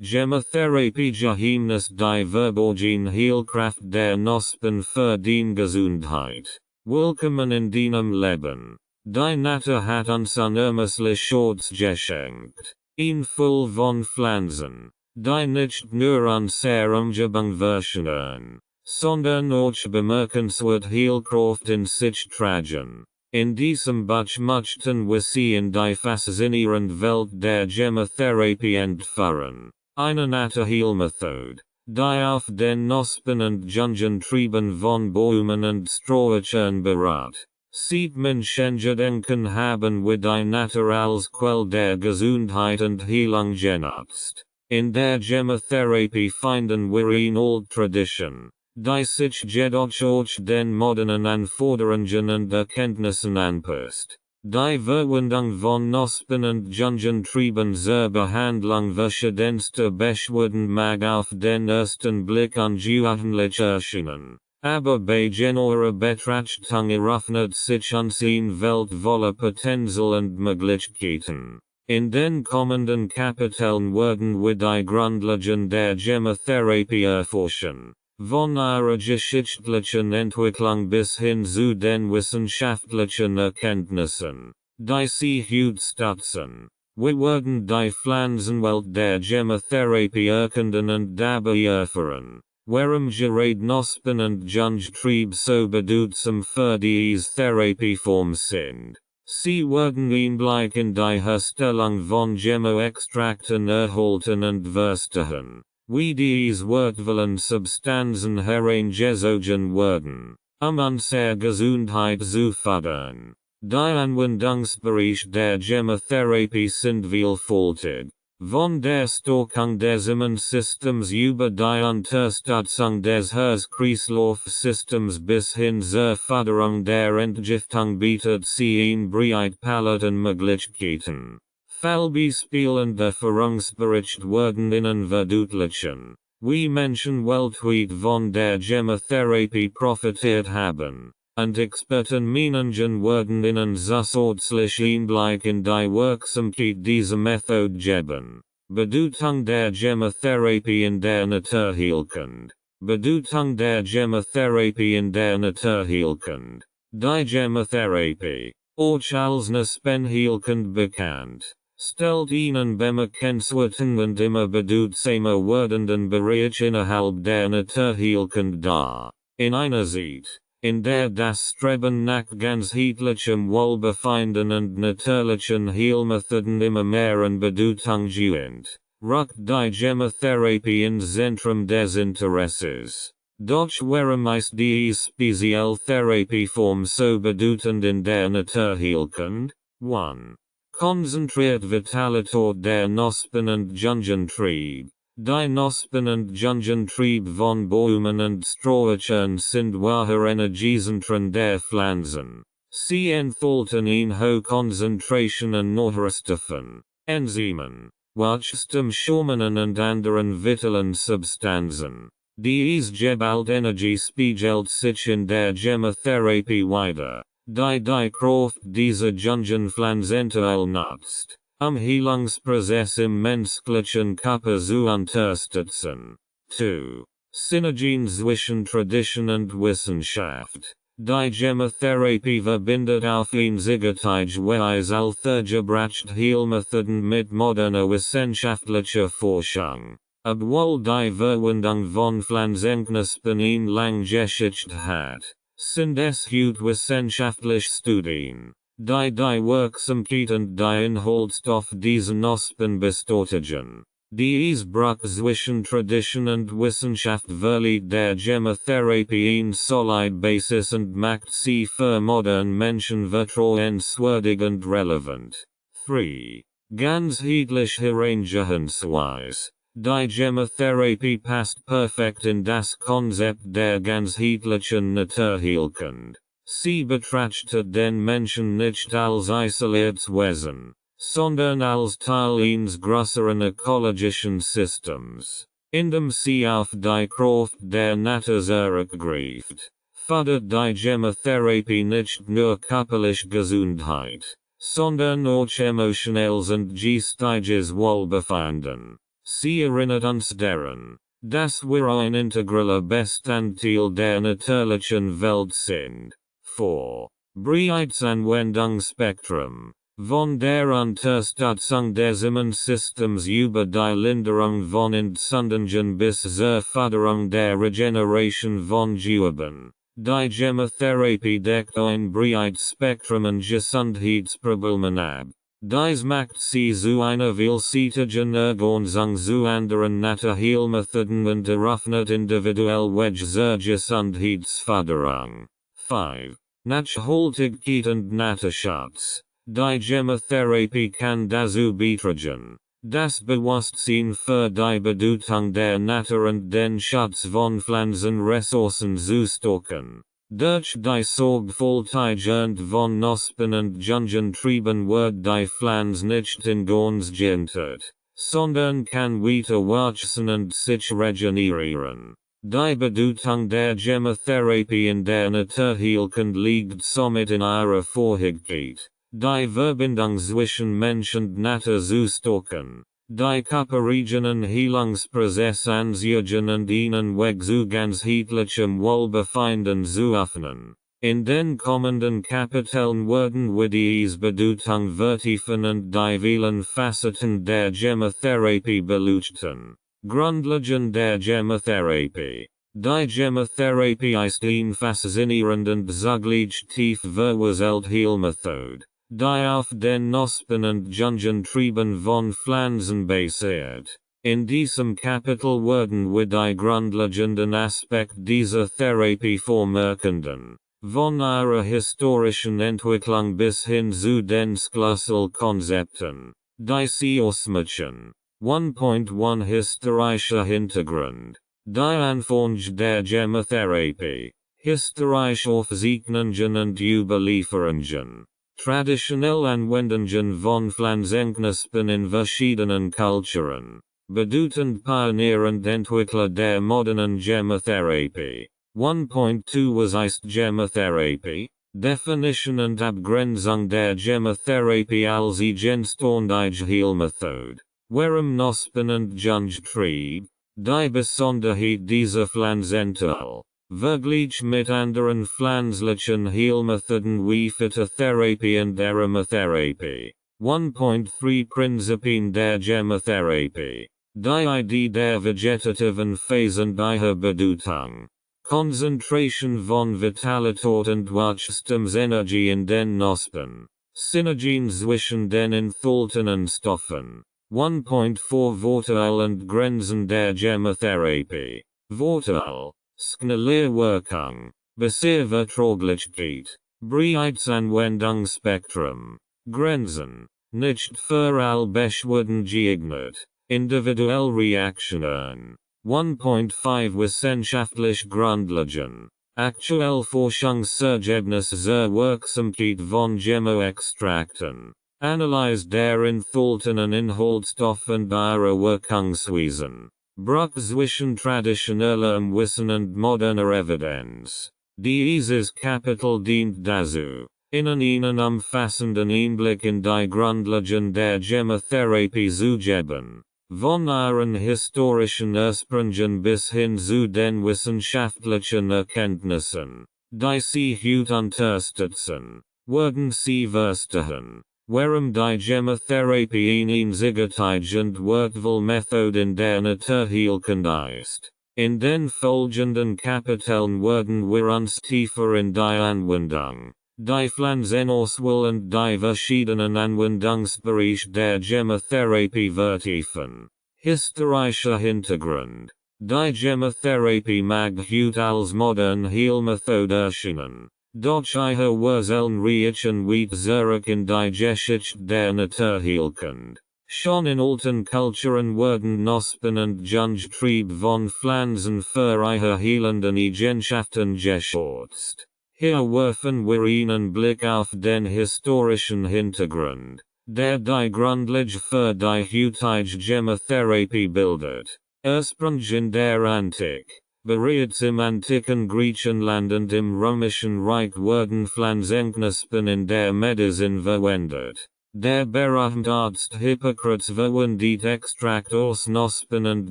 GEMMOTHERAPIE GEHEIMNIS Die Verborgene Heilkraft der Knospen für die Gesundheit. Willkommen in deinem Leben. Die Natur hat uns unermesslich Schatz geschenkt. Ein voll von Pflanzen, die nicht nur unsere Umgebung verschönern, sondern auch bemerkenswert Heilkraft in sich tragen. In diesem Buch möchten wir sie in die faszinierende Welt der Gemotherapie entführen. Eine Naturheilmethode, die auf den Knospen und Jungentrieben von Bäumen und Sträuchern beruht. Seit Menschengedenken haben wir die Natur als Quell der Gesundheit und Heilung genutzt. In der Gemotherapie finden wir eine alte Tradition, die sich jedoch auch den modernen Anforderungen und Erkenntnissen anpasst. Die Verwendung von Knospen und Jungentrieben zur Behandlung verschiedenster Beschwerden mag auf den ersten Blick ungewöhnlich erscheinen. Aber bei genauerer Betrachtung eröffnet sich uns eine Welt voller Potenzial und Möglichkeiten. In den kommenden Kapiteln werden wir die Grundlagen der Gemotherapie erforschen. Von ihrer geschichtlichen Entwicklung bis hin zu den wissenschaftlichen Erkenntnissen, die sie heute stützen. Wir werden die Pflanzenwelt der Gemotherapie erkunden und dabei erfahren, warum gerade Knospen und Jungentriebe so bedeutsam für diese Therapieform sind. Sie werden Einblick in die Herstellung von Gemmo-Extrakten erhalten und verstehen, wie diese wertvollen Substanzen herangezogen werden, unsere Gesundheit zu fördern. Die Anwendungsbereich der Gemotherapie sind vielfältig, von der Stärkung des Immunsystems über die Unterstützung des Herz-Kreislauf-Systems bis hin zur Förderung der Entgiftung bietet sie eine breite Palette an Möglichkeiten. Fallbeispiel und Erfahrungsbericht werden Ihnen verdeutlichen, wie Menschen weltweit von der Gemotherapie profitiert haben, und Expertenmeinungen werden Ihnen zusätzlich Einblick in die Wirksamkeit dieser Methode geben. Bedeutung der Gemotherapie in der Naturheilkunde. Bedeutung der Gemotherapie in der Naturheilkunde. Die Gemotherapie, auch als Knospenheilkunde bekannt, stellt einen bemerkenswerten und immer bedeutsamer werdenden Bereich innerhalb der Naturheilkunde dar. In einer Zeit, in der das Streben nach ganzheitlichem Wohlbefinden und natürlichen Heilmethoden immer mehr an Bedeutung gewinnt, rückt die Gemotherapie ins Zentrum des Interesses. Doch warum ist die spezielle Therapieform so bedeutend in der Naturheilkunde? 1. Konzentriert Vitalität der Knospen und Jungentriebe. Die Knospen und Jungentriebe von Bäumen und Sträuchern sind wahre Energiezentren der Pflanzen. Sie enthalten eine hohe Konzentration an Nährstoffen, Enzymen, Wachstumshormonen und anderen vitalen Substanzen. Diese Gebaltenergie spiegelt sich in der Gemotherapie wider, die Kraft dieser Jungenpflanzen nutzt, Heilungsprozess im menschlichen Körper zu unterstützen. 2. Synergien zwischen Tradition und Wissenschaft. Die Gemotherapie verbindet auf einzigartige Weise althergebrachte Heilmethoden mit moderner wissenschaftlicher Forschung. Obwohl die Verwendung von Pflanzenknospen eine lange Geschichte hat, sind es heute wissenschaftliche Studien, die Wirksamkeit und die Inhaltsstoff dieser Knospen bestätigen. Diese Brücke zwischen Tradition und Wissenschaft verleiht der Gemotherapie eine solide Basis und macht sie für moderne Menschen vertrauenswürdig und relevant. 3. Ganzheitlich Herangehensweise. Die Gemotherapie passt perfekt in das Konzept der ganzheitlichen Naturheilkunde. Sie betrachtet den Menschen nicht als isoliertes Wesen, sondern als Teil eines größeren ökologischen Systems. Indem sie auf die Kraft der Natur zurückgreift, fördert die Gemotherapie nicht nur körperliche Gesundheit, sondern auch emotionelles und geistiges Wohlbefinden. Sie erinnert uns daran, dass wir ein integraler Bestandteil der natürlichen Welt sind. 4. Bereitsanwendungsspektrum. Von der Unterstützung des Immunsystems über die Linderung von Entzündungen bis zur Förderung der Regeneration von Geweben. Die Gemotherapie deckt ein breites Spektrum an Gesundheitsproblemen ab. Dies macht sie zu einer vielseitigen Ergänzung zu anderen Naturheilmethoden und eröffnet individuell Wege zur Gesundheitsförderung. 5. Nachhaltigkeit und Naturschutz. Die Gemotherapie kann dazu beitragen, das Bewusstsein für die Bedeutung der Natur und den Schutz von Pflanzenressourcen zu stärken. Durch die Sorgfältigkeit von Knospen und Jungen trieben wird die Pflanze nicht in ganz geändert, sondern kann weiter wachsen und sich regenerieren. Die Bedeutung der Gemotherapie in der Naturheilkunde liegt somit in ihrer Vorhigkeit, die Verbindung zwischen Mensch und Natur zu stärken, die körperlichen Heilungsprozesse anzujagen und einen Weg zu ganzheitlichem Wohlbefinden zu öffnen. In den kommenden Kapiteln werden wir diese Bedeutung vertiefen und die vielen Facetten der Gemotherapie beleuchten. Grundlagen der Gemotherapie. Die Gemotherapie ist eine faszinierende und zugleich tief verwurzelte Heilmethode, die auf den Knospen und Jungen trieben von Pflanzen basiert. In diesem Kapitel werden wir die grundlegenden Aspekte dieser Therapie vormerken, von ihrer historischen Entwicklung bis hin zu den Schlüsselkonzepten, die sie ausmachen. 1.1 Historischer Hintergrund. Die Anfang der Gemotherapie. Historische Aufzeichnungen und Überlieferungen. Traditionelle Anwendungen von Pflanzenknospen in verschiedenen Kulturen. Bedeutend Pionier und Entwickler der modernen Gemotherapie. 1.2 Was ist Gemotherapie? Definition und Abgrenzung der Gemotherapie als eigenständige Heilmethode. Warum Knospen und Jungtrieb? Die Besonderheit dieser Pflanzenteile. Vergleich mit anderen pflanzlichen Heilmethoden wie Phytotherapie und Aromatherapie. 1.3 Prinzipien der Gemotherapie. Die Idee der vegetativen Phase und ihrer Bedeutung. Konzentration von Vitalität und Wachstumsenergie in den Knospen. Synergien zwischen den enthaltenen Stoffen. 1.4 Vorteile und Grenzen der Gemotherapie. Vorteil. Schnelle Wirkung. Bisher Verträglichkeit. Breites Anwendungsspektrum. Grenzen. Nicht für alle Beschwerden geeignet. Individuelle Reaktionen. 1.5 Wissenschaftlich Grundlagen. Aktuell Forschungsergebnisse zur Wirksamkeit von Gemmo-Extrakten. Analyse der enthaltenen Inhaltsstoffe und ihrer Wirkungsweisen. Bruch zwischen traditionellem Wissen und moderner Evidenz. Dieses Kapitel dient dazu, Ihnen einen umfassenden Einblick in die Grundlagen der Gemotherapie zu geben. Von ihren historischen Ursprüngen bis hin zu den wissenschaftlichen Erkenntnissen, die sie heute unterstützen, werden sie verstehen, warum die Gemotherapie eine einzigartige und wertvolle Methode in der Naturheilkunde ist. In den folgenden Kapiteln werden wir uns tiefer in die Anwendung, die Pflanzenauswahl und die verschiedenen Anwendungsbereiche der Gemotherapie vertiefen. Historischer Hintergrund. Die Gemotherapie mag heute als moderne Heilmethode erscheinen. Doch ihre Wurzeln reichen weit zurück in die Geschichte der Naturheilkunde. Schon in alten Kulturen wurden Knospen und Jungtrieb von Pflanzen für ihre heilenden Eigenschaften geschätzt. Hier werfen wir einen Blick auf den historischen Hintergrund, der die Grundlage für die heutige Gemotherapie bildet. Ursprünglich in der Antike. Bereits im antiken Griechenland und im Römischen Reich wurden Pflanzenknospen in der Medizin verwendet. Der Berachtarzt Hippokrates verwendet Extrakt aus Knospen und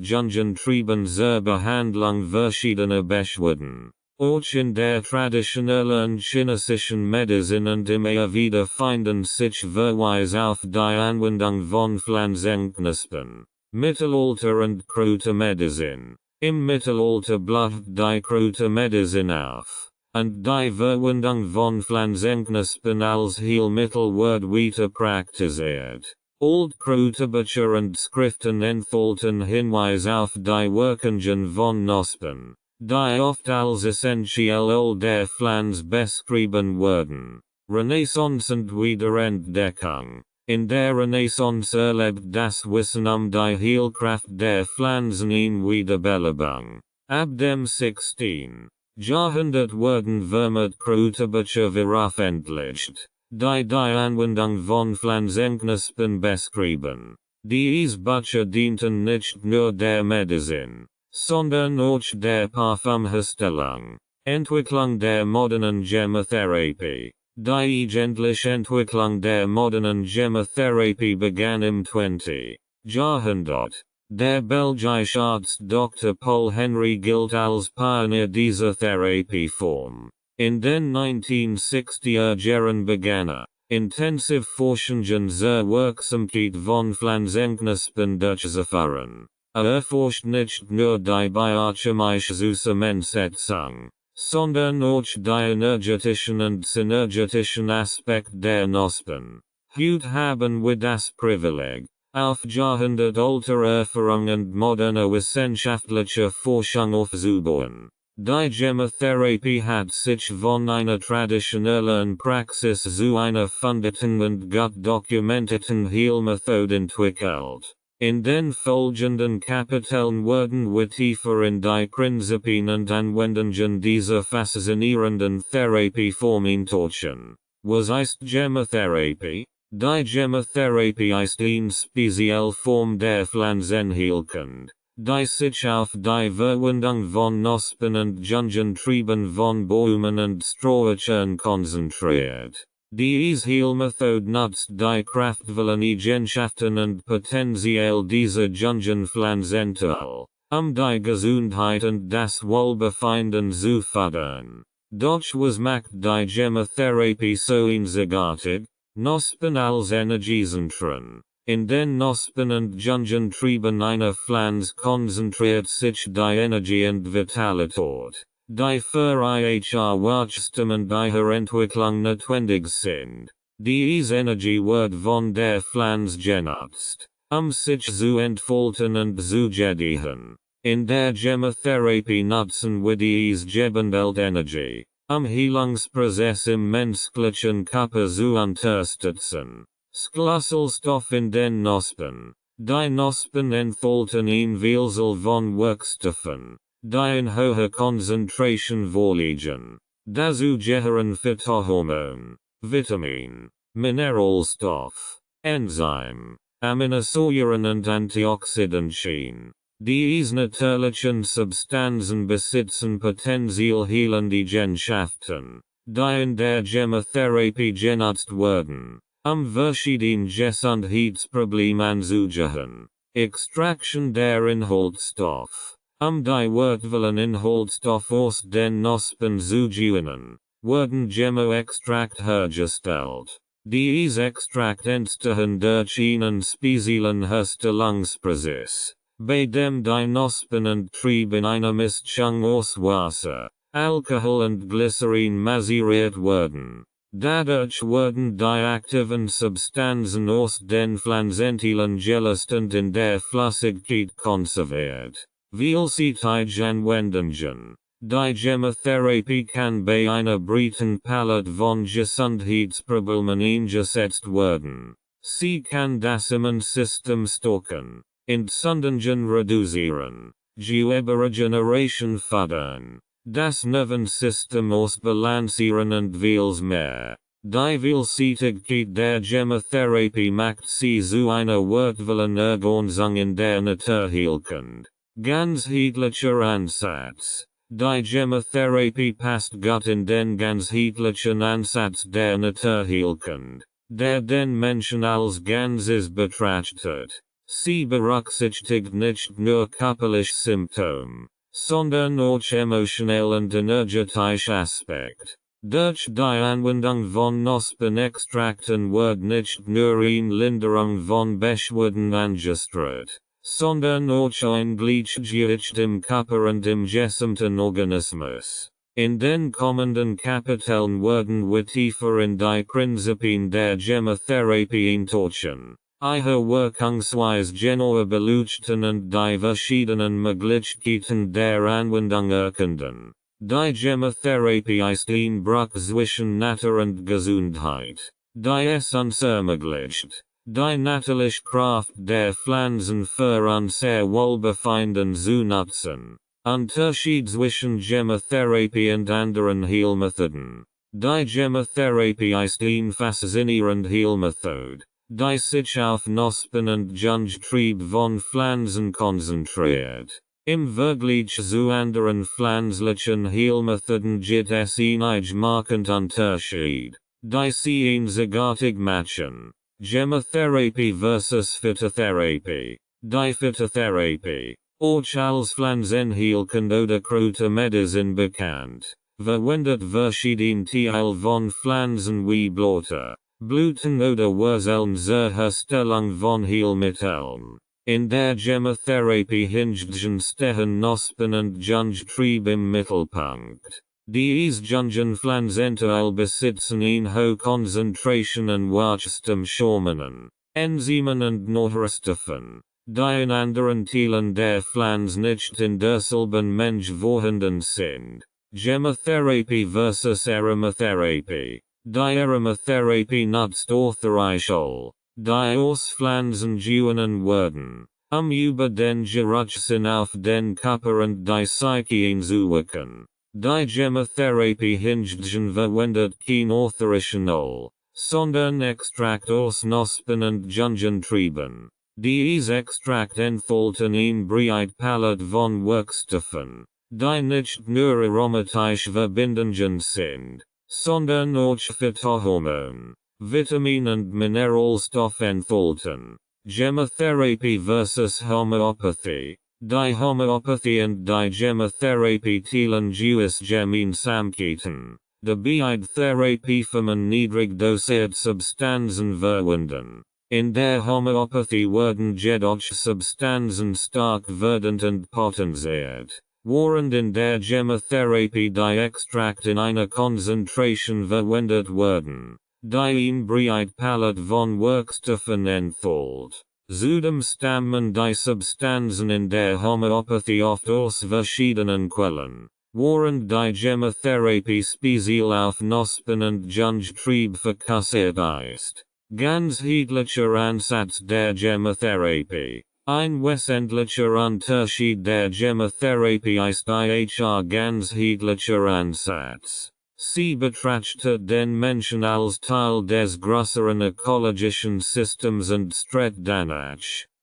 Jungentrieben zur Behandlung verschiedener Beschwerden. Auch in der traditionellen chinesischen Medizin und immer wieder finden sich Verweise auf die Anwendung von Pflanzenknospen. Mittelalter und Kräutermedizin. Im Mittelalter blüht die Kräutermedizin auf, und die Verwendung von Pflanzenknospen als Heilmittel wird weiter praktiziert. Altkräuterbücher und Schriften enthalten Hinweise auf die Wirkungen von Knospen, die oft als essentiell der Pflanze beschrieben werden. Renaissance und Wiederentdeckung. In der Renaissance erlebt das Wissen die Heilkraft der Pflanzen in Wiederbelebung. Ab dem 16. Jahrhundert wurden vermehrt Kräuterbücher veröffentlicht, die Anwendung von Pflanzenknospen beschrieben. Diese Bücher dienten nicht nur der Medizin, sondern auch der Parfumherstellung. Entwicklung der modernen Gemotherapie. Die eigentliche Entwicklung der modernen Gemotherapie begann im 20. Jahrhundert. Der belgische Arzt Dr. Paul Henry gilt als Pionier dieser Therapieform. In den 1960er Jahren begann intensiv Forschungen zur Wirksamkeit von Pflanzenknospen durchzuführen. Erforscht nicht nur die biochemische Zusammensetzung, sondern auch die energetischen und synergetischen Aspekte der Knospen. Heute haben wir das Privileg, auf jahrhundertalter Erfahrung und moderne wissenschaftliche Forschung aufzubauen. Die Gemotherapie hat sich von einer traditionellen Praxis zu einer fundierten und gut dokumentierten Heilmethode entwickelt. In den folgenden Kapiteln werden wir tiefer in die Prinzipien und Anwendungen dieser faszinierenden Therapieform eintauchen. Was ist Gemotherapie? Die Gemotherapie ist eine spezielle Form der Pflanzenheilkunde, die sich auf die Verwendung von Knospen und Jungentrieben von Bäumen und Sträuchern konzentriert. Diese Heilmethode nutzt die kraftvollen Eigenschaften und Potenzial dieser Jungenpflanzenteile, die Gesundheit und das Wohlbefinden zu fördern. Doch was macht die Gemotherapie so einzigartig? Knospen als Energiezentren. In den Knospen und Jungentrieben einer Pflanze konzentriert sich die Energie und Vitalität, die für ihr Wachstum und ihre Entwicklung notwendig sind. Diese Energie wird von der Pflanze genutzt, sich zu entfalten und zu gediehen. In der Gemotherapie nutzen wir diese Gebendelte-Energie, Heilungsprozess im menschlichen Körper zu unterstützen. Schlüsselstoff in den Knospen. Die Knospen enthalten ein Vielzahl von Wirkstoffen, die in hoher Konzentration vorliegen. Dazu gehören Phytohormone, Vitamin, Mineralstoff, Enzym, Aminosäuren und Antioxidantien. Diese natürlichen Substanzen besitzen potenziell heilende Eigenschaften, die in der Gemotherapie genutzt werden, verschiedene Gesundheitsprobleme anzugehen. Extraction der Inhaltsstoff. Die wertvollen Inhaltsstoff aus den Knospen zu gewinnen, werden Gemmo-Extrakt hergestellt. Diese Extrakt entstehen durch einen speziellen Herstellungsprozess, bei dem die Knospen und Triebe in einer Mischung aus Wasser, Alkohol und Glycerin massiert werden. Dadurch werden die aktiven Substanzen aus den Pflanzenteilen gelöst und in der Flüssigkeit konserviert. Vielseitige Anwendungen. Die Gemotherapie kann bei einer breiten Palette von Gesundheitsproblemen eingesetzt werden. Sie kann das Immunsystem stärken, Entzündungen reduzieren, Gewebregeneration fördern, das Nervensystem ausbalancieren und vieles mehr. Die Vielseitigkeit der Gemotherapie macht sie zu einer wertvollen Ergänzung in der Naturheilkunde. Ganzheitlicher Ansatz. Die Gemotherapie passt gut in den ganzheitlichen Ansatz der Naturheilkunde. der den Menschen als Ganzes betrachtet. Sie berücksichtigt nicht nur körperliche Symptome, sondern auch emotionell und energetische Aspekt. Durch die Anwendung von Knospenextrakten wird nicht nur eine Linderung von Beschwerden angestrebt, sondern auch ein Gleichgewicht im Körper und im gesamten Organismus. In den kommenden Kapiteln werden wir tiefer in die Prinzipien der Gemotherapie eintauchen, ihre Wirkungsweise genauer beleuchten und die verschiedenen Möglichkeiten der Anwendung erkunden. Die Gemotherapie ist ein Bruch zwischen Natur und Gesundheit, die es uns ermöglicht, die natürliche Kraft der Pflanzen für unser Wohlbefinden zu nutzen. Unterschied zwischen Gemotherapie und anderen Heilmethoden. Die Gemotherapie ist eine faszinierende Heilmethode, die sich auf Knospen und Jungtrieb von Pflanzen konzentriert. Im Vergleich zu anderen pflanzlichen Heilmethoden gibt es einige markante Unterschied, die sie einzigartig machen. Gemotherapie versus Phytotherapie. Die Phytotherapie, auch als Pflanzenheilkunde oder Kräutermedizin bekannt, verwendet verschiedene Teile von Pflanzen wie Blätter, Blüten oder Wurzeln zur Herstellung von Heilmitteln. In der Gemotherapie hingegen stehen Knospen und Jungtrieb im Mittelpunkt. Diese Jungpflanzenteile besitzen eine hohe Konzentration an Wachstumshormonen, Enzymen und Nährstoffen, die in anderen Teilen der Pflanze nicht in derselben Menge vorhanden sind. Gemotherapie versus Aromatherapie. Die Aromatherapie nutzt Orthoreichol, die aus Pflanzen gewonnen werden, über den Geruchssinn auf den Körper und die Psyche einzuwirken. Die Gemotherapie hingegen verwendet kein Orthoreichol, sondern Extrakt aus Knospen und Jungtrieben. Diese Extrakt enthalten eine breite Palette von Wirkstoffen, die nicht nur aromatisch verbindungen sind, sondern auch Phytohormone, Vitamin und Mineralstoff enthalten. Gemotherapie versus Homöopathie. Die Homöopathie und die Gemotherapie teilen gewisse Gemeinsamkeiten. Die beide Therapieformen niedrig dosiert Substanzen verwenden. In der Homöopathie werden jedoch Substanzen stark werdend und potenziert, während in der Gemotherapie die Extrakt in einer Konzentration verwendet werden, die eine breite Palette von Wirkstoffen enthält. Zudem stammen die Substanzen in der Homöopathie oft aus verschiedenen Quellen, während die Gemotherapie speziell auf Knospen und Jungtrieb fokussiert ist. Ganzheitlicher Ansatz der Gemotherapie. Ein wesentlicher Unterschied der Gemotherapie ist ihr ganzheitlicher Ansatz. Sie betrachtet den Menschen als Teil des größeren ökologischen Systems und strebt danach,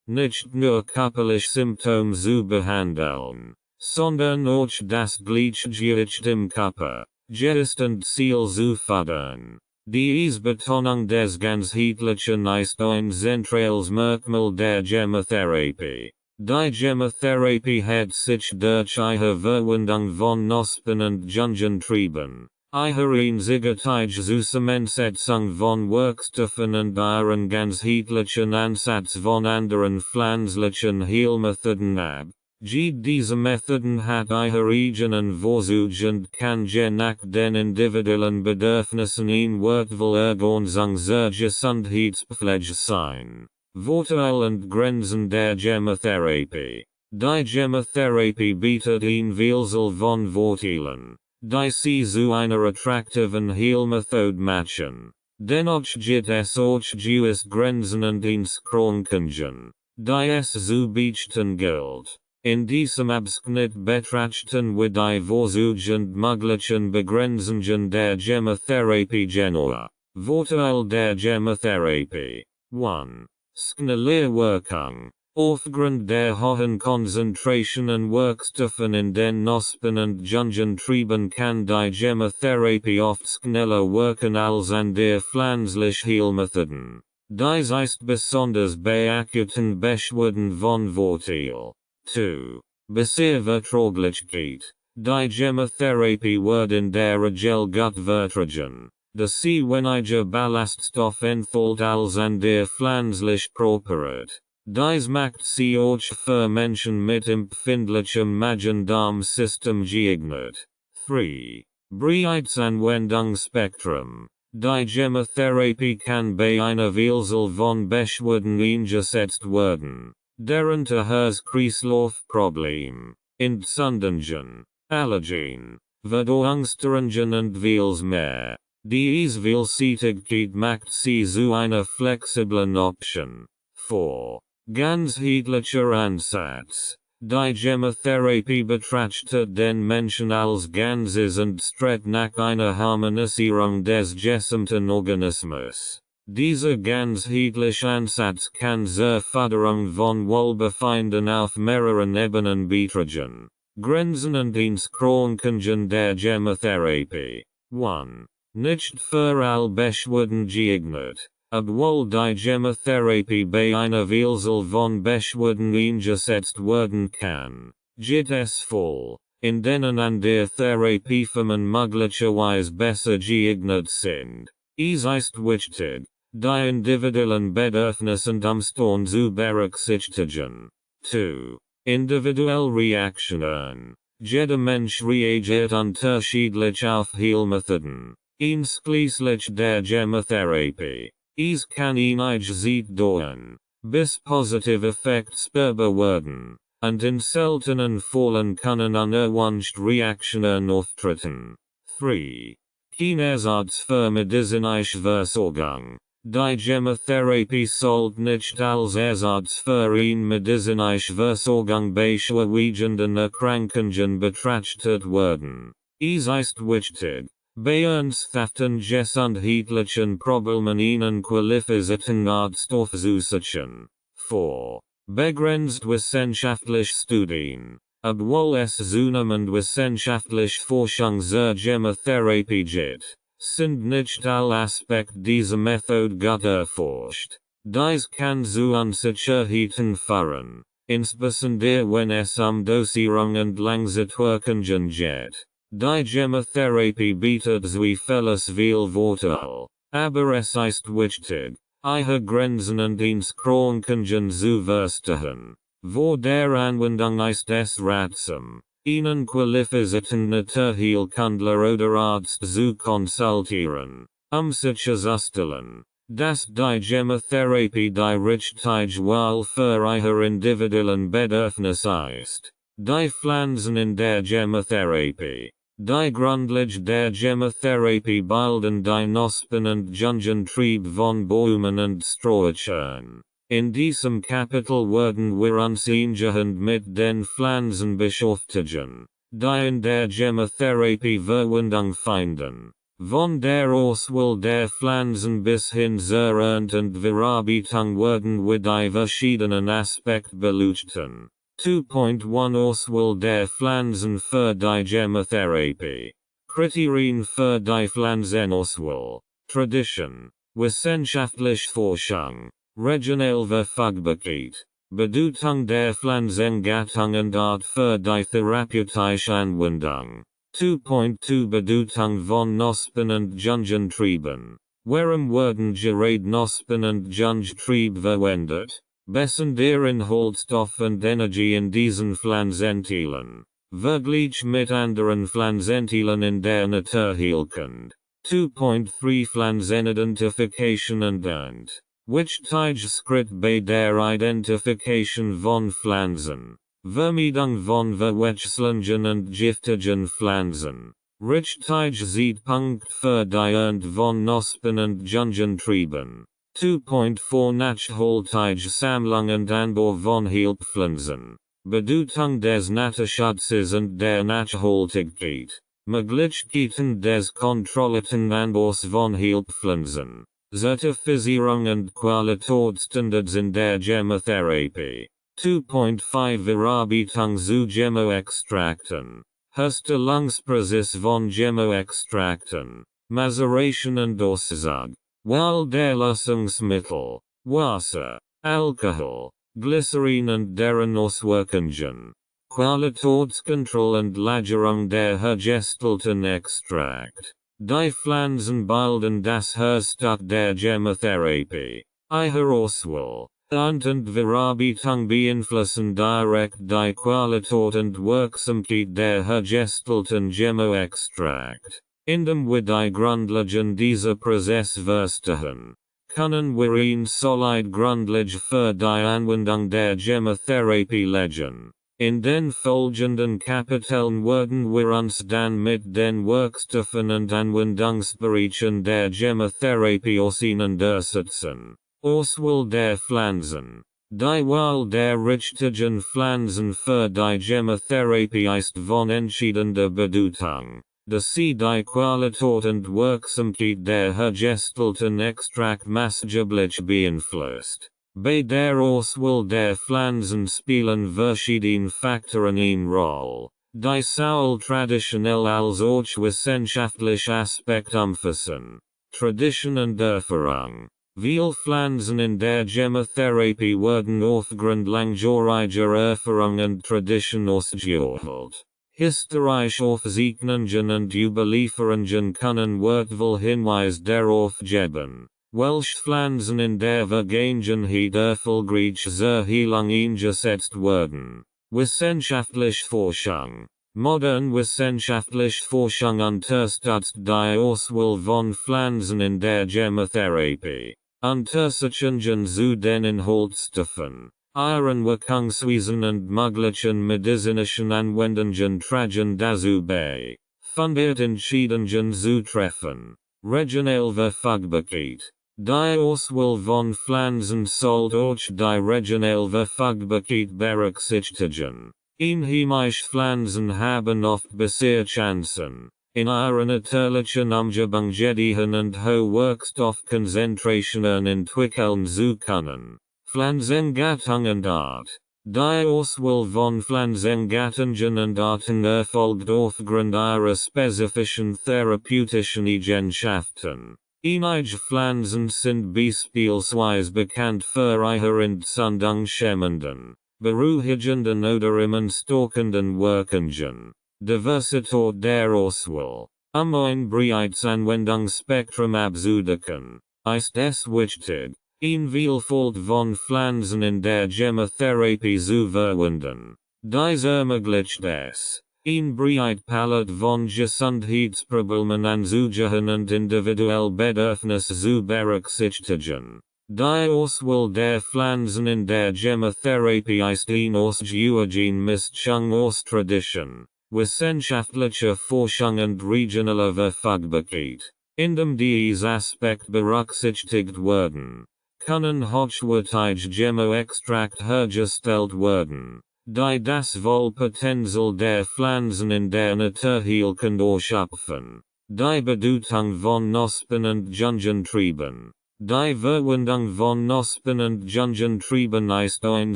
nicht nur körperliche Symptome zu behandeln, sondern auch das Gleichgewicht im Körper, Geist und Ziel zu fördern. Diese Betonung des Ganzheitlichen ist ein zentrales Merkmal der Gemotherapie. Die Gemotherapie hat sich durch ihre Verwendung von Knospen und Jungtrieben, ihre einseitige Zusammensetzung von Wirkstoffen und ihren ganzheitlichen Ansatz von anderen pflanzlichen Heilmethoden ab. Diese Methoden hat ihre eigenen Vorzüge und kann je nach den individuellen Bedürfnissen ein wertvoll Ergänzung zur Gesundheitspflege sein. Vorteile und Grenzen der Gemotherapie. Die Gemotherapie bietet ein Vielzahl von Vorteilen, die sie zu einer attraktiven Heilmethode machen. Dennoch gibt es auch gewisse Grenzen und Einschränkungen, die es zu beachten gilt. In diesem Abschnitt betrachten wir die Vorzüge und möglichen Begrenzungen der Gemotherapie genauer. Vorteil der Gemotherapie. 1. Schnelle Wirkung. Aufgrund der hohen Konzentration und Wirkstoffen in den Knospen und Jungentrieben kann die Gemotherapie oft schneller wirken als andere pflanzliche Heilmethoden. Dies ist besonders bei akuten Beschwerden von Wortwitz. 2. Bisher Vertraglichkeit. Die Gemotherapie wird in der Regel gut vertragen, da sie weniger Ballaststoff enthalten als andere pflanzliche Präparate. Dies macht sie auch für Menschen mit empfindlichem Magen-Darm-System geeignet. 3. Breites Anwendungsspektrum. Die Gemotherapie kann bei einer Vielzahl von Beschwerden eingesetzt werden, darunter Herz-Kreislauf-Probleme, Entzündungen, Allergien, Verdauungsstörungen und vieles mehr. Die Vielfältigkeit macht sie zu einer flexiblen Option. 4. Ganzheitlicher Ansatz. Die Gemotherapie betrachtet den Menschen als Ganzes und strebt nach einer Harmonisierung des gesamten Organismus. Dieser ganzheitliche Ansatz kann zur Förderung von Wohlbefinden auf mehreren Ebenen beitragen. Grenzen und Einschränkungen der Gemotherapie. 1. Nicht für alle Beschwerden geeignet. Obwohl die Gemotherapie bei einer Vielzahl von Beschwerden eingesetzt werden kann, gibt es Fälle, in denen andere Therapieformen möglicherweise besser geeignet sind. Es ist wichtig, die individuellen Bedürfnisse und Umstände zu berücksichtigen. 2. Individuelle Reaktionen. Jeder Mensch reagiert unterschiedlich auf Heilmethoden, einschließlich der Gemotherapie. Es kann einige Zeit dauern, bis positive Effekte spürbar werden, und in seltenen Fällen können unerwünschte Reaktionen auftreten. 3. Kein Ersatz für medizinische Versorgung. Die Gemotherapie sollte nicht als Ersatz für eine medizinische Versorgung bei schwerwiegenden Erkrankungen betrachtet werden. Es ist wichtig, bei ernsthaften gesundheitlichen Problemen einen qualifizierten Arzt aufzusuchen. 4. Begrenzt wissenschaftliche Studien. Obwohl es zunehmend wissenschaftliche Forschung zur Gemotherapie gibt, sind nicht alle Aspekte dieser Methode gut erforscht. Dies kann zu Unsicherheiten führen, insbesondere wenn es Dosierung und Langzeitwirkungen geht. Die Gemotherapie bietet vieles viel Vorteil, aber es ist wichtig, ihre Grenzen und Einschränkungen zu verstehen. Vor der Anwendung ist es ratsam, einen qualifizierten Naturheilkundler oder Arzt zu konsultieren, sicherzustellen, dass die Gemotherapie die richtige Wahl für ihre individuellen Bedürfnisse ist. Die Pflanzen in der Gemotherapie. Die Grundlage der Gemotherapie bilden die Knospen und Jungentriebe von Bäumen und Sträuchern. In diesem Kapitel werden wir uns eingehend mit den Pflanzen beschäftigen, die in der Gemotherapie Verwendung finden. Von der Auswahl der Pflanzen bis hin zur Ernte und Verarbeitung werden wir die verschiedenen Aspekte beleuchten. 2.1 Auswahl der Pflanzen für die Gemotherapie. Kriterien für die Pflanzenauswahl. Tradition. Wissenschaftliche Forschung. Regionale Verfügbarkeit. Bedeutung der Pflanzengattung und Art für die therapeutische Anwendung. 2.2 Bedeutung von Knospen und Jungentrieben. Warum werden gerade Knospen und Jungentriebe verwendet? Besonders Inhaltsstoff und Energie in diesen Pflanzenteilen. Vergleich mit anderen Pflanzenteilen in der Naturheilkunde. 2.3 Pflanzenidentification und Dient. Wichtige Schritt bei der Identification von Pflanzen. Vermeidung von Verwechslungen und giftigen Pflanzen. Richtige Zeitpunkt für die Ernte von Knospen und Jungentrieben. 2.4 Nachhaltige Sammlung und Anbau von Heilpflanzen. Bedeutung des Naturschutzes und der Nachhaltigkeit. Möglichkeiten des kontrollierten Anbaus von Heilpflanzen. Zertifizierung und Qualitätsstandards in der Gemotherapie. 2.5 Verarbeitung zu Gemmo-Extrakten. Herstellungsprozess von Gemmo-Extrakten. Maceration und Aussag. Wahl der Lösungsmittel. Wasser, Alkohol, Glycerin und deren Auswirkungen. Qualitätskontrolle und Lagerung der hergestellten Extrakt. Die Pflanzen bilden das Herzstück der Gemotherapie. Ihre Auswahl und Verarbeitung beeinflussen direkt die Qualität und Wirksamkeit der hergestellten Gemmo-Extrakt. Indem wir die Grundlagen dieser Prozess verstehen, können wir eine solide Grundlage für die Anwendung der Gemotherapie legen. In den folgenden Kapiteln werden wir uns dann mit den Wirkstoffen und Anwendungsbereichen der Gemotherapie auseinandersetzen. Auswahl der Pflanzen. Die Wahl der richtigen Pflanzen für die Gemotherapie ist von entscheidender Bedeutung, da sie die Qualität und Wirksamkeit der hergestellten Extrakt maßgeblich beeinflusst. Bei der Auswahl der Pflanzen spielen verschiedene Faktoren eine Rolle, die sowohl traditionell als auch wissenschaftlich Aspekt umfassen. Tradition und Erfahrung. Viele Pflanzen in der Gemotherapie werden aufgrund langjähriger Erfahrung und Tradition ausgeholt. Historisch Aufzeichnungen und Überlieferungen können wertvoll Hinweis darauf geben, welche Pflanzen in der Vergangenheit erfolgreich zur Heilung eingesetzt wurden. Wissenschaftliche Forschung. Modern wissenschaftliche Forschung unterstützt die Auswahl von Pflanzen in der Gemotherapie. Untersuchungen zu den Inhaltsstoffen, ihren Wirkungsweisen und möglichen medizinischen Anwendungen tragen dazu bei, fundierte Entscheidungen zu treffen. Regionale Verfügbarkeit. Die Auswahl von Pflanzen sollte auch die regionale Verfügbarkeit berücksichtigen. Einheimische Pflanzen haben oft bessere Chancen, in ihrer natürlichen Umgebung gedeihen und hohe Wirkstoffkonzentrationen entwickeln zu können. Pflanzengattung und Art. Die Auswahl von Pflanzengattungen und Arten erfolgt aufgrund ihrer spezifischen therapeutischen Eigenschaften. Einige Pflanzen sind beispielsweise bekannt für ihre entzündungshemmenden, beruhigenden oder immunstärkenden Wirkungen. Diversität der Auswahl. Ein breites Anwendungsspektrum abzudecken, ist es wichtig, eine Vielfalt von Pflanzen in der Gemotherapie zu verwenden. Dies ermöglicht es, ein breites Palette von Gesundheitsproblemen anzugehen und individuelle Bedürfnisse zu berücksichtigen. Die Auswahl der Pflanzen in der Gemotherapie ist eine ausgewogen Mischung aus Tradition, wissenschaftlicher Forschung und regionaler Verfügbarkeit. Indem diese Aspekte berücksichtigt werden, können hochwertige Gemmo-Extrakt hergestellt werden, die das Wohlpotenzial der Pflanzen in der Natur helfen ausschöpfen. Die Bedeutung von Knospen und Jungentrieben. Die Verwendung von Knospen und Jungentrieben ist ein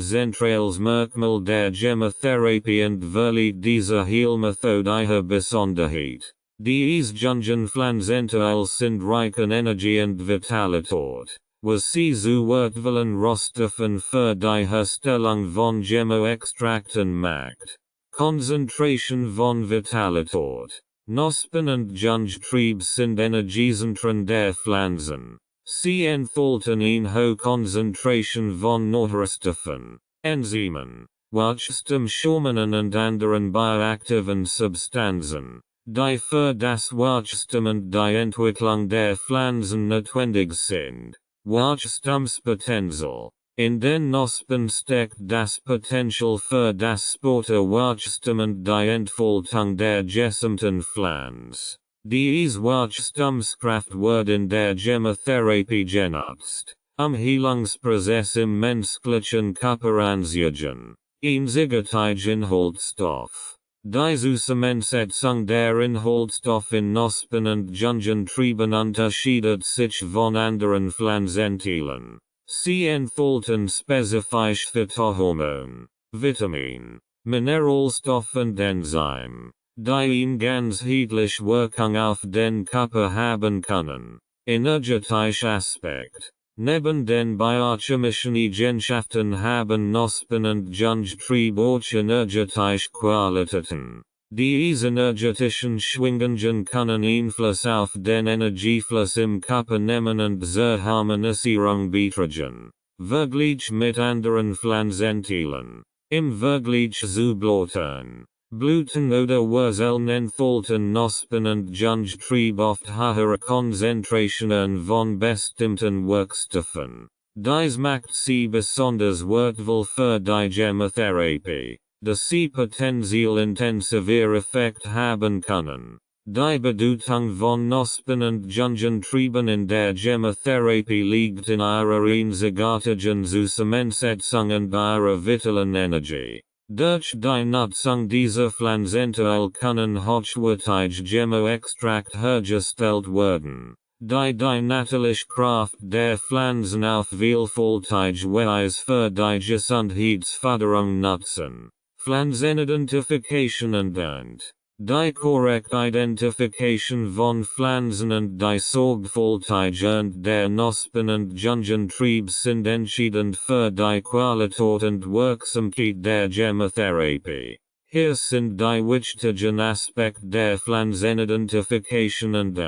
zentrales Merkmal der Gemotherapie und verleiht dieser Heilmethode ihre Besonderheit. Diese Jungenpflanzen sind reich an Energie und Vitalität, was sie zu wertvollen Rohstoffen für die Herstellung von Gemmo-Extrakten macht. Konzentration von Vitalität. Knospen und Jungentriebe sind Energiezentren der Pflanzen. Sie enthalten eine hohe Konzentration von Nährstoffen, Enzymen, Wachstumshormonen und anderen bioaktiven Substanzen, die für das Wachstum und die Entwicklung der Pflanzen notwendig sind. Wachstumspotenzial. In den Knospen steckt das Potential für das späte Wachstum und die Entfaltung der gesamten Pflanze. Diese Wachstumskraft wird in der Gemotherapie genutzt, Heilungsprozess im menschlichen Körper anzugehen. Einzigartige Inhaltsstoff. Die Zusammensetzung der Inhaltsstoff in Knospen und Jungentrieben unterscheidet sich von anderen Pflanzenteilen. Sie enthalten spezifisch Phytohormone, Vitamin, Mineralstoff und Enzym, die eine ganz heitliche Wirkung auf den Körper haben können. Energetischer Aspekt. Neben den biochemischen Eigenschaften haben Knospen und Jungtrieb auch energetische Qualitäten. Diese energetischen Schwingungen können Einfluss auf den Energiefluss im Körper nehmen und zur Harmonisierung beitragen. Vergleich mit anderen Pflanzenteilen. Im Vergleich zu Blüten oder Wurzeln enthalten Knospen und Jungtrieb oft höhere Konzentrationen von bestimmten Wirkstoffen. Dies macht sie besonders wertvoll für die Gemotherapie, da sie potenziell intensiver Effekt haben können. Die Bedeutung von Knospen und Jungtrieben in der Gemotherapie liegt in ihrer einzigartigen Zusammensetzung und ihrer vitalen Energie. Durch die Nutzung dieser Pflanzenteile können hochwertige Gemmo-Extrakt hergestellt werden, die natürliche Kraft der Pflanzen auf vielfältige Weise für die Gesundheitsförderung nutzen. Pflanzenidentification und die korrekte Identification von Pflanzen und die Sorgfältige und der Knospen und Jungtrieb sind entscheidend für die Qualität und Wirksamkeit der Gemotherapie. Hier sind die wichtigen Aspekte der Pflanzenidentification und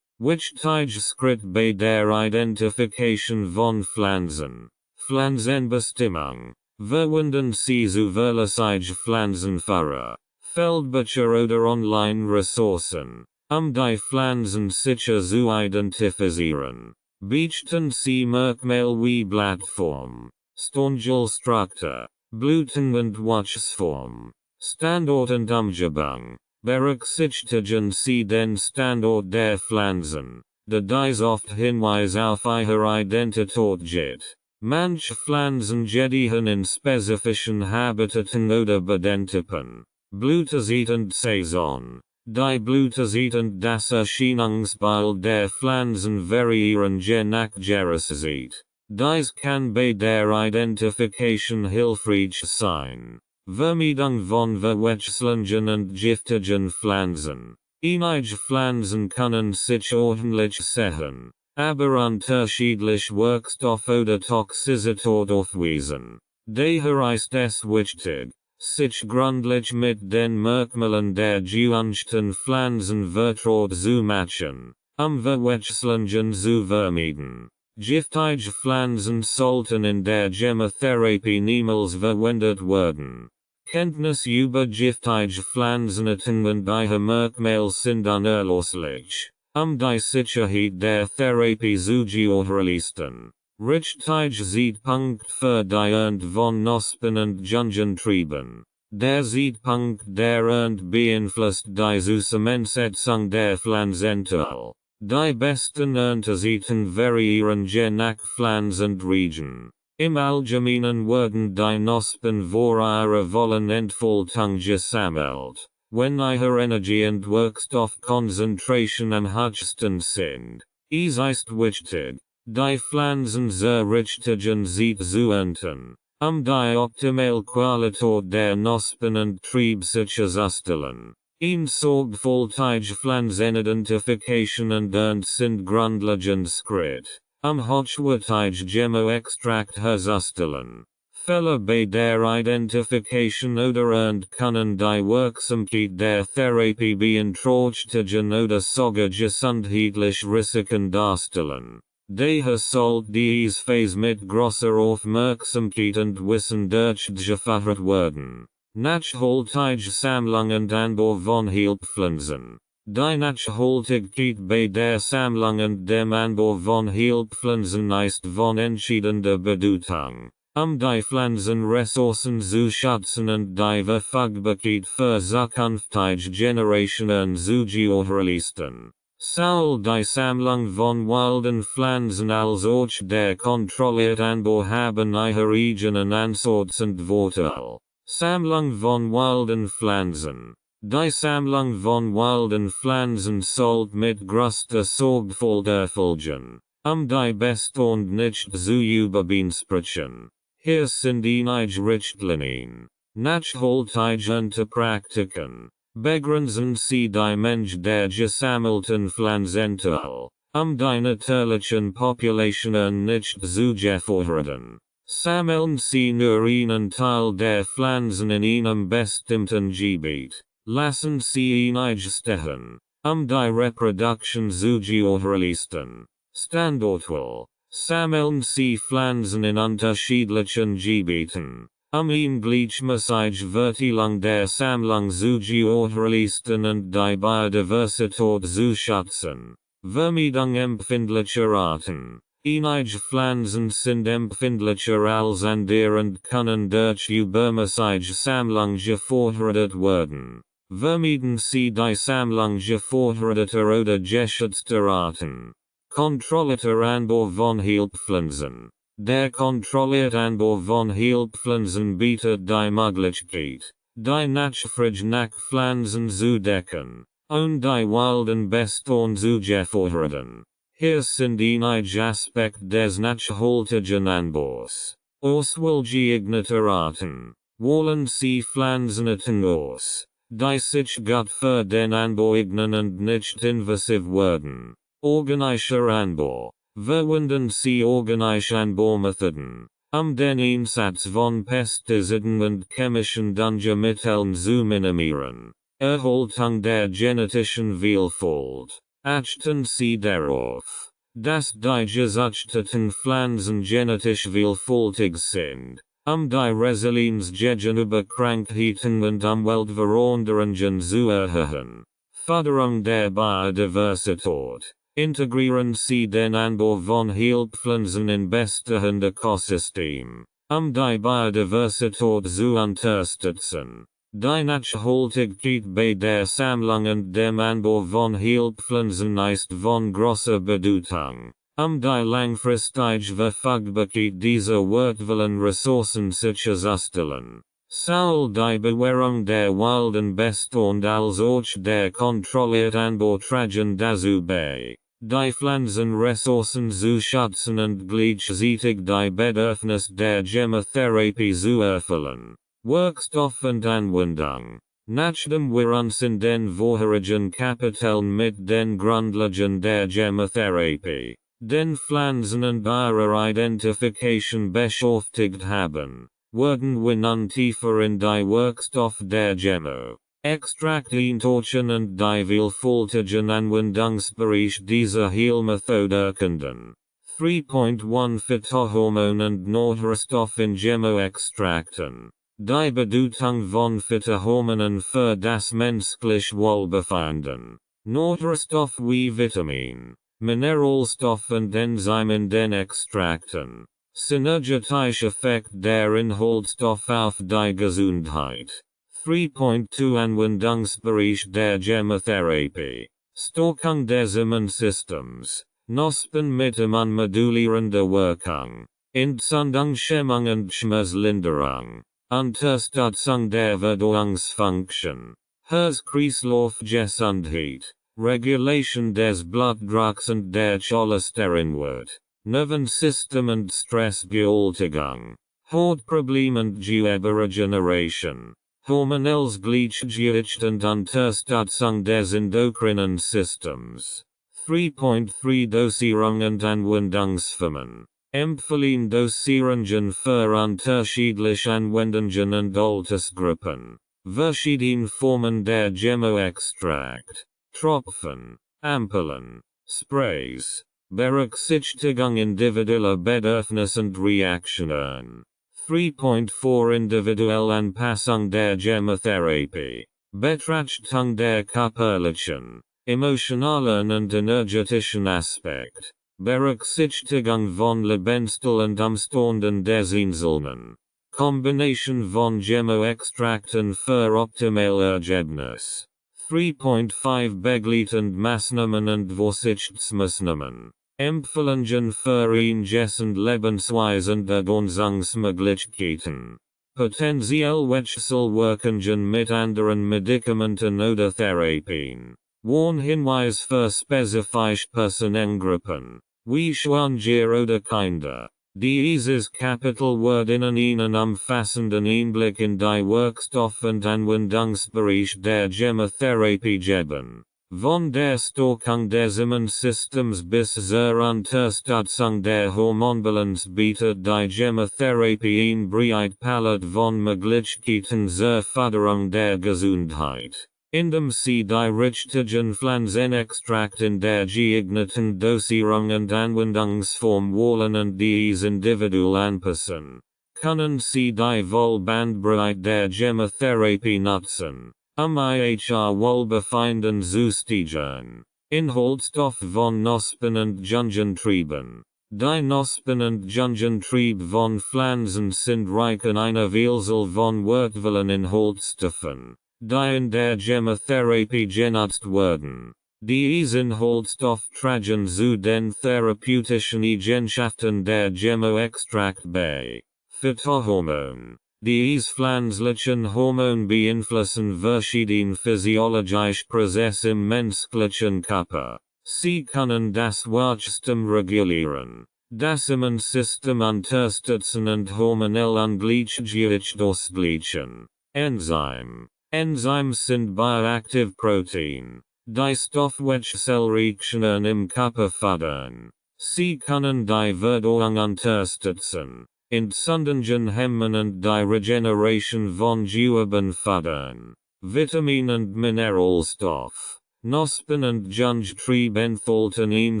wichtige Schritte bei der Identification von Pflanzen. Pflanzenbestimmung. Verwenden Sie zuverlässige Pflanzenführer, Feldbücher oder Online-Ressourcen, die Pflanzen sicher zu identifizieren. Beachten Sie Merkmale wie Blattform, Stängelstruktur, Blüten und Wachsform, Standort und Umgebung. Berücksichtigen Sie den Standort der Pflanzen, da dies oft Hinweis auf ihre Identität gibt. Manche Pflanzen gediehen in spezifischen Habitaten oder Bedentypen. Blütezeit und Saison. Die Blütezeit und das Erscheinungsbild der Pflanzen variieren je nach Jahreszeit. Dies kann bei der Identification hilfreich sein. Vermeidung von Verwechslungen und giftigen Pflanzen. Einige Pflanzen können sich ordentlich sehen, aber unterschiedlich Wirkstoff oder Toxizität aufweisen. Daher ist es wichtig, sich gründlich mit den Merkmalen der gewünschten Pflanzen vertraut zu machen, Verwechslungen zu vermeiden. Giftige Pflanzen sollten in der Gemotherapie niemals verwendet werden. Kenntnis über giftige Pflanzenarten und ihre Merkmale sind unerlässlich, die Sicherheit der Therapie zu gewährleisten. Richtige Zeitpunkt für die Ernte von Knospen und Jungtrieben. Der Zeitpunkt der Ernte beeinflusst die Zusammensetzung der Pflanzenteile. Die besten Erntezeiten variieren je nach Pflanze und Region. Im Allgemeinen werden die Knospen vor ihrer vollen Entfaltung gesammelt, wenn ihre Energie und Wirkstoffkonzentration am höchsten sind. Es ist wichtig, die Pflanzen zur richtigen Zeit zu ernten, die optimale Qualität der Knospen und Trieb sicherzustellen. Ein sorgfältige Pflanzenidentification und Ernte sind grundlegend Schritt, hochwertige Gemmo-Extrakt herzustellen. Fälle bei der Identification oder Ernte können die Wirksamkeit der Therapie beeinträchtigen oder sogar gesundheitliche Risiken darstellen. Daher sollte dies Phase mit großer Aufmerksamkeit und Wissen durchgeführt werden. Nachhaltige Sammlung und Anbau von Heilpflanzen. Die Nachhaltigkeit bei der Sammlung und dem Anbau von Heilpflanzen ist von entscheidender Bedeutung, die Pflanzenressourcen zu schützen und die Verfügbarkeit für zukünftige Generationen zu gewährleisten. Sowohl die Sammlung von wilden Pflanzen als auch der kontrollierte Anbau haben ihre eigenen Ansatz und Vorteile. Sammlung von wilden Pflanzen. Die Sammlung von wilden Pflanzen sollte mit größter Sorgfalt erfolgen, Die best und nicht zu überbeinsprechen. Hier sind einige Richtlinien. Nachhaltige Praktiken. Begrenzen Sie die Menge der gesammelten Pflanzenteile, die natürlichen Populationen nicht zu gefährden. Sammeln Sie nur einen Teil der Pflanzen in einem bestimmten Gebiet. Lassen Sie einige stehen, die Reproduktion zu gewährleisten. Standortwahl. Sammeln Sie Pflanzen in unterschiedlichen Gebieten, in gleichmäßig Verteilung der Sammlung zu gewährleisten und die Biodiversität zu schützen. Vermeidung empfindlicher Arten. Einige Pflanzen sind empfindlicher als andere und können durch übermäßige Sammlung gefördert werden. Vermeiden Sie die Sammlung geförderter oder geschützter Arten. Kontrollierter Anbau von Heilpflanzen. Der kontrollierte Anbau von Heilpflanzen bietet die Möglichkeit, die Nachfrage nach Pflanzen zu decken, und die wilden Bestände zu gefördern. Hier sind einige Aspekte des nachhaltigen Anbaus. Auswahl geeigneter Arten. Wählen Sie Pflanzenarten aus, die sich gut für den Anbau eignen und nicht invasiv werden. Organischer Anbau. Verwenden Sie organische Anbaumethoden, den Einsatz von Pestiziden und chemischen Düngemitteln zu minimieren. Erhaltung der genetischen Vielfalt. Achten Sie darauf, dass die gezüchteten Pflanzen genetisch vielfältig sind, die Resilienz gegenüber Krankheiten und Umweltveränderungen zu erhöhen. Förderung der Biodiversität. Integrieren Sie den Anbau von Heilpflanzen in bestehende Ökosystem, die Biodiversität zu unterstützen. Die Nachhaltigkeit bei der Sammlung und dem Anbau von Heilpflanzen ist von großer Bedeutung, die langfristige Verfügbarkeit dieser wertvollen Ressourcen sicherzustellen. Sowohl die Bewahrung der wilden Bestände als auch der kontrollierte Anbau tragen dazu bei, die Pflanzenressourcen zu schützen und gleichzeitig die Bedürfnisse der Gemotherapie zu erfüllen. Wirkstoff und Anwendung. Nachdem wir uns in den vorherigen Kapiteln mit den Grundlagen der Gemotherapie, den Pflanzen und ihrer Identifikation beschäftigt haben, werden wir nun tiefer in die Wirkstoff der Gemmo, Extrakt eintauchen und die vielfältigen Anwendungsbereich dieser Heilmethode erkunden. 3.1 Phytohormon und Nährstoff in Gemmo-Extrakten. Die Bedeutung von Phytohormonen für das menschliche Wohlbefinden. Nährstoffe wie Vitamin, Mineralstoff und Enzyme in den Extrakten. Synergetischer Effekt der Inhaltsstoff auf die Gesundheit. 3.2 Anwendungsbereich der Gemotherapie. Stärkung des Immunsystems. Knospen mit immunmodulierender Wirkung. Entzündungshemmung und Schmerzlinderung. Unterstützung der Verdauungsfunktion. Herz-Kreislauf-Gesundheit. Regulation des Blutdrucks und der Cholesterinwert. Nervensystem und Stressbewältigung. Hautproblem und Gewebregeneration. Hormonelles Gleichgewicht und Unterstützung des endokrinen Systems. 3.3 Dosierung und Anwendungsformen. Empfehlen Dosierungen für unterschiedliche Anwendungen und Altersgruppen. Verschiedene Formen der Gemmo-Extrakt. Tropfen, Ampullen, Sprays. Berücksichtigung individueller Bedürfnisse und Reaktionen. 3.4 Individuelle Anpassung der Gemotherapie. Betrachtung der körperlichen, emotionalen und energetischen Aspekt. Berücksichtigung von Lebensstil und Umständen des Einzelnen. Kombination von Gemmo-Extrakten für optimale Ergebnis. 3.5 Begleitend Maßnahmen und Vorsichtsmaßnahmen. Empfehlungen für Ingessen Lebensweise und Ergänzungsmöglichkeiten. Potenziell Wechselwirkungen mit anderen Medikamenten oder Therapien. Warnhinweis für spezifische Personengruppen. wie schwanger oder kinder. Dieses Kapitalworden ihnen umfassenden Einblick in die Wirkstoff und Anwendungsbereich der Gemotherapie geben. Von der Stärkung des Immunsystems bis zur Unterstützung der Hormonbalance bietet die Gemotherapie ein breit Palette von Möglichkeiten zur Förderung der Gesundheit, indem sie die richtigen Pflanzenextrakte in der geeigneten Dosierung und Anwendungsform wählen und dies individuell anpassen, können sie die Wohlbandbreite der Gemotherapie nutzen, ihr Wohlbefinden zu steigern. Inhaltsstoff von Knospen und Jungentrieben. Die Knospen und Jungentrieb von Pflanzen sind reich an einer Vielzahl von wertvollen Inhaltsstoffen, die in der Gemotherapie genutzt werden. Diese Inhaltsstoff tragen zu den therapeutischen Eigenschaften der Gemmo-Extrakt.Bei. Phytohormon. Diese pflanzlichen Hormone beeinflussen verschiedene physiologische Prozesse im menschlichen Körper. Sie können das Wachstum regulieren, das Immunsystem unterstützen und hormonell Ungleichgewicht ausgleichen. Enzyme sind Bioaktivprotein, die Stoffwechselreaktionen im Körper fördern. Sie können die Verdauung unterstützen, Entzündungen hemmen und die Regeneration von Geweben fördern. Vitamin und Mineralstoff. Knospen und Jungentrieb enthalten ein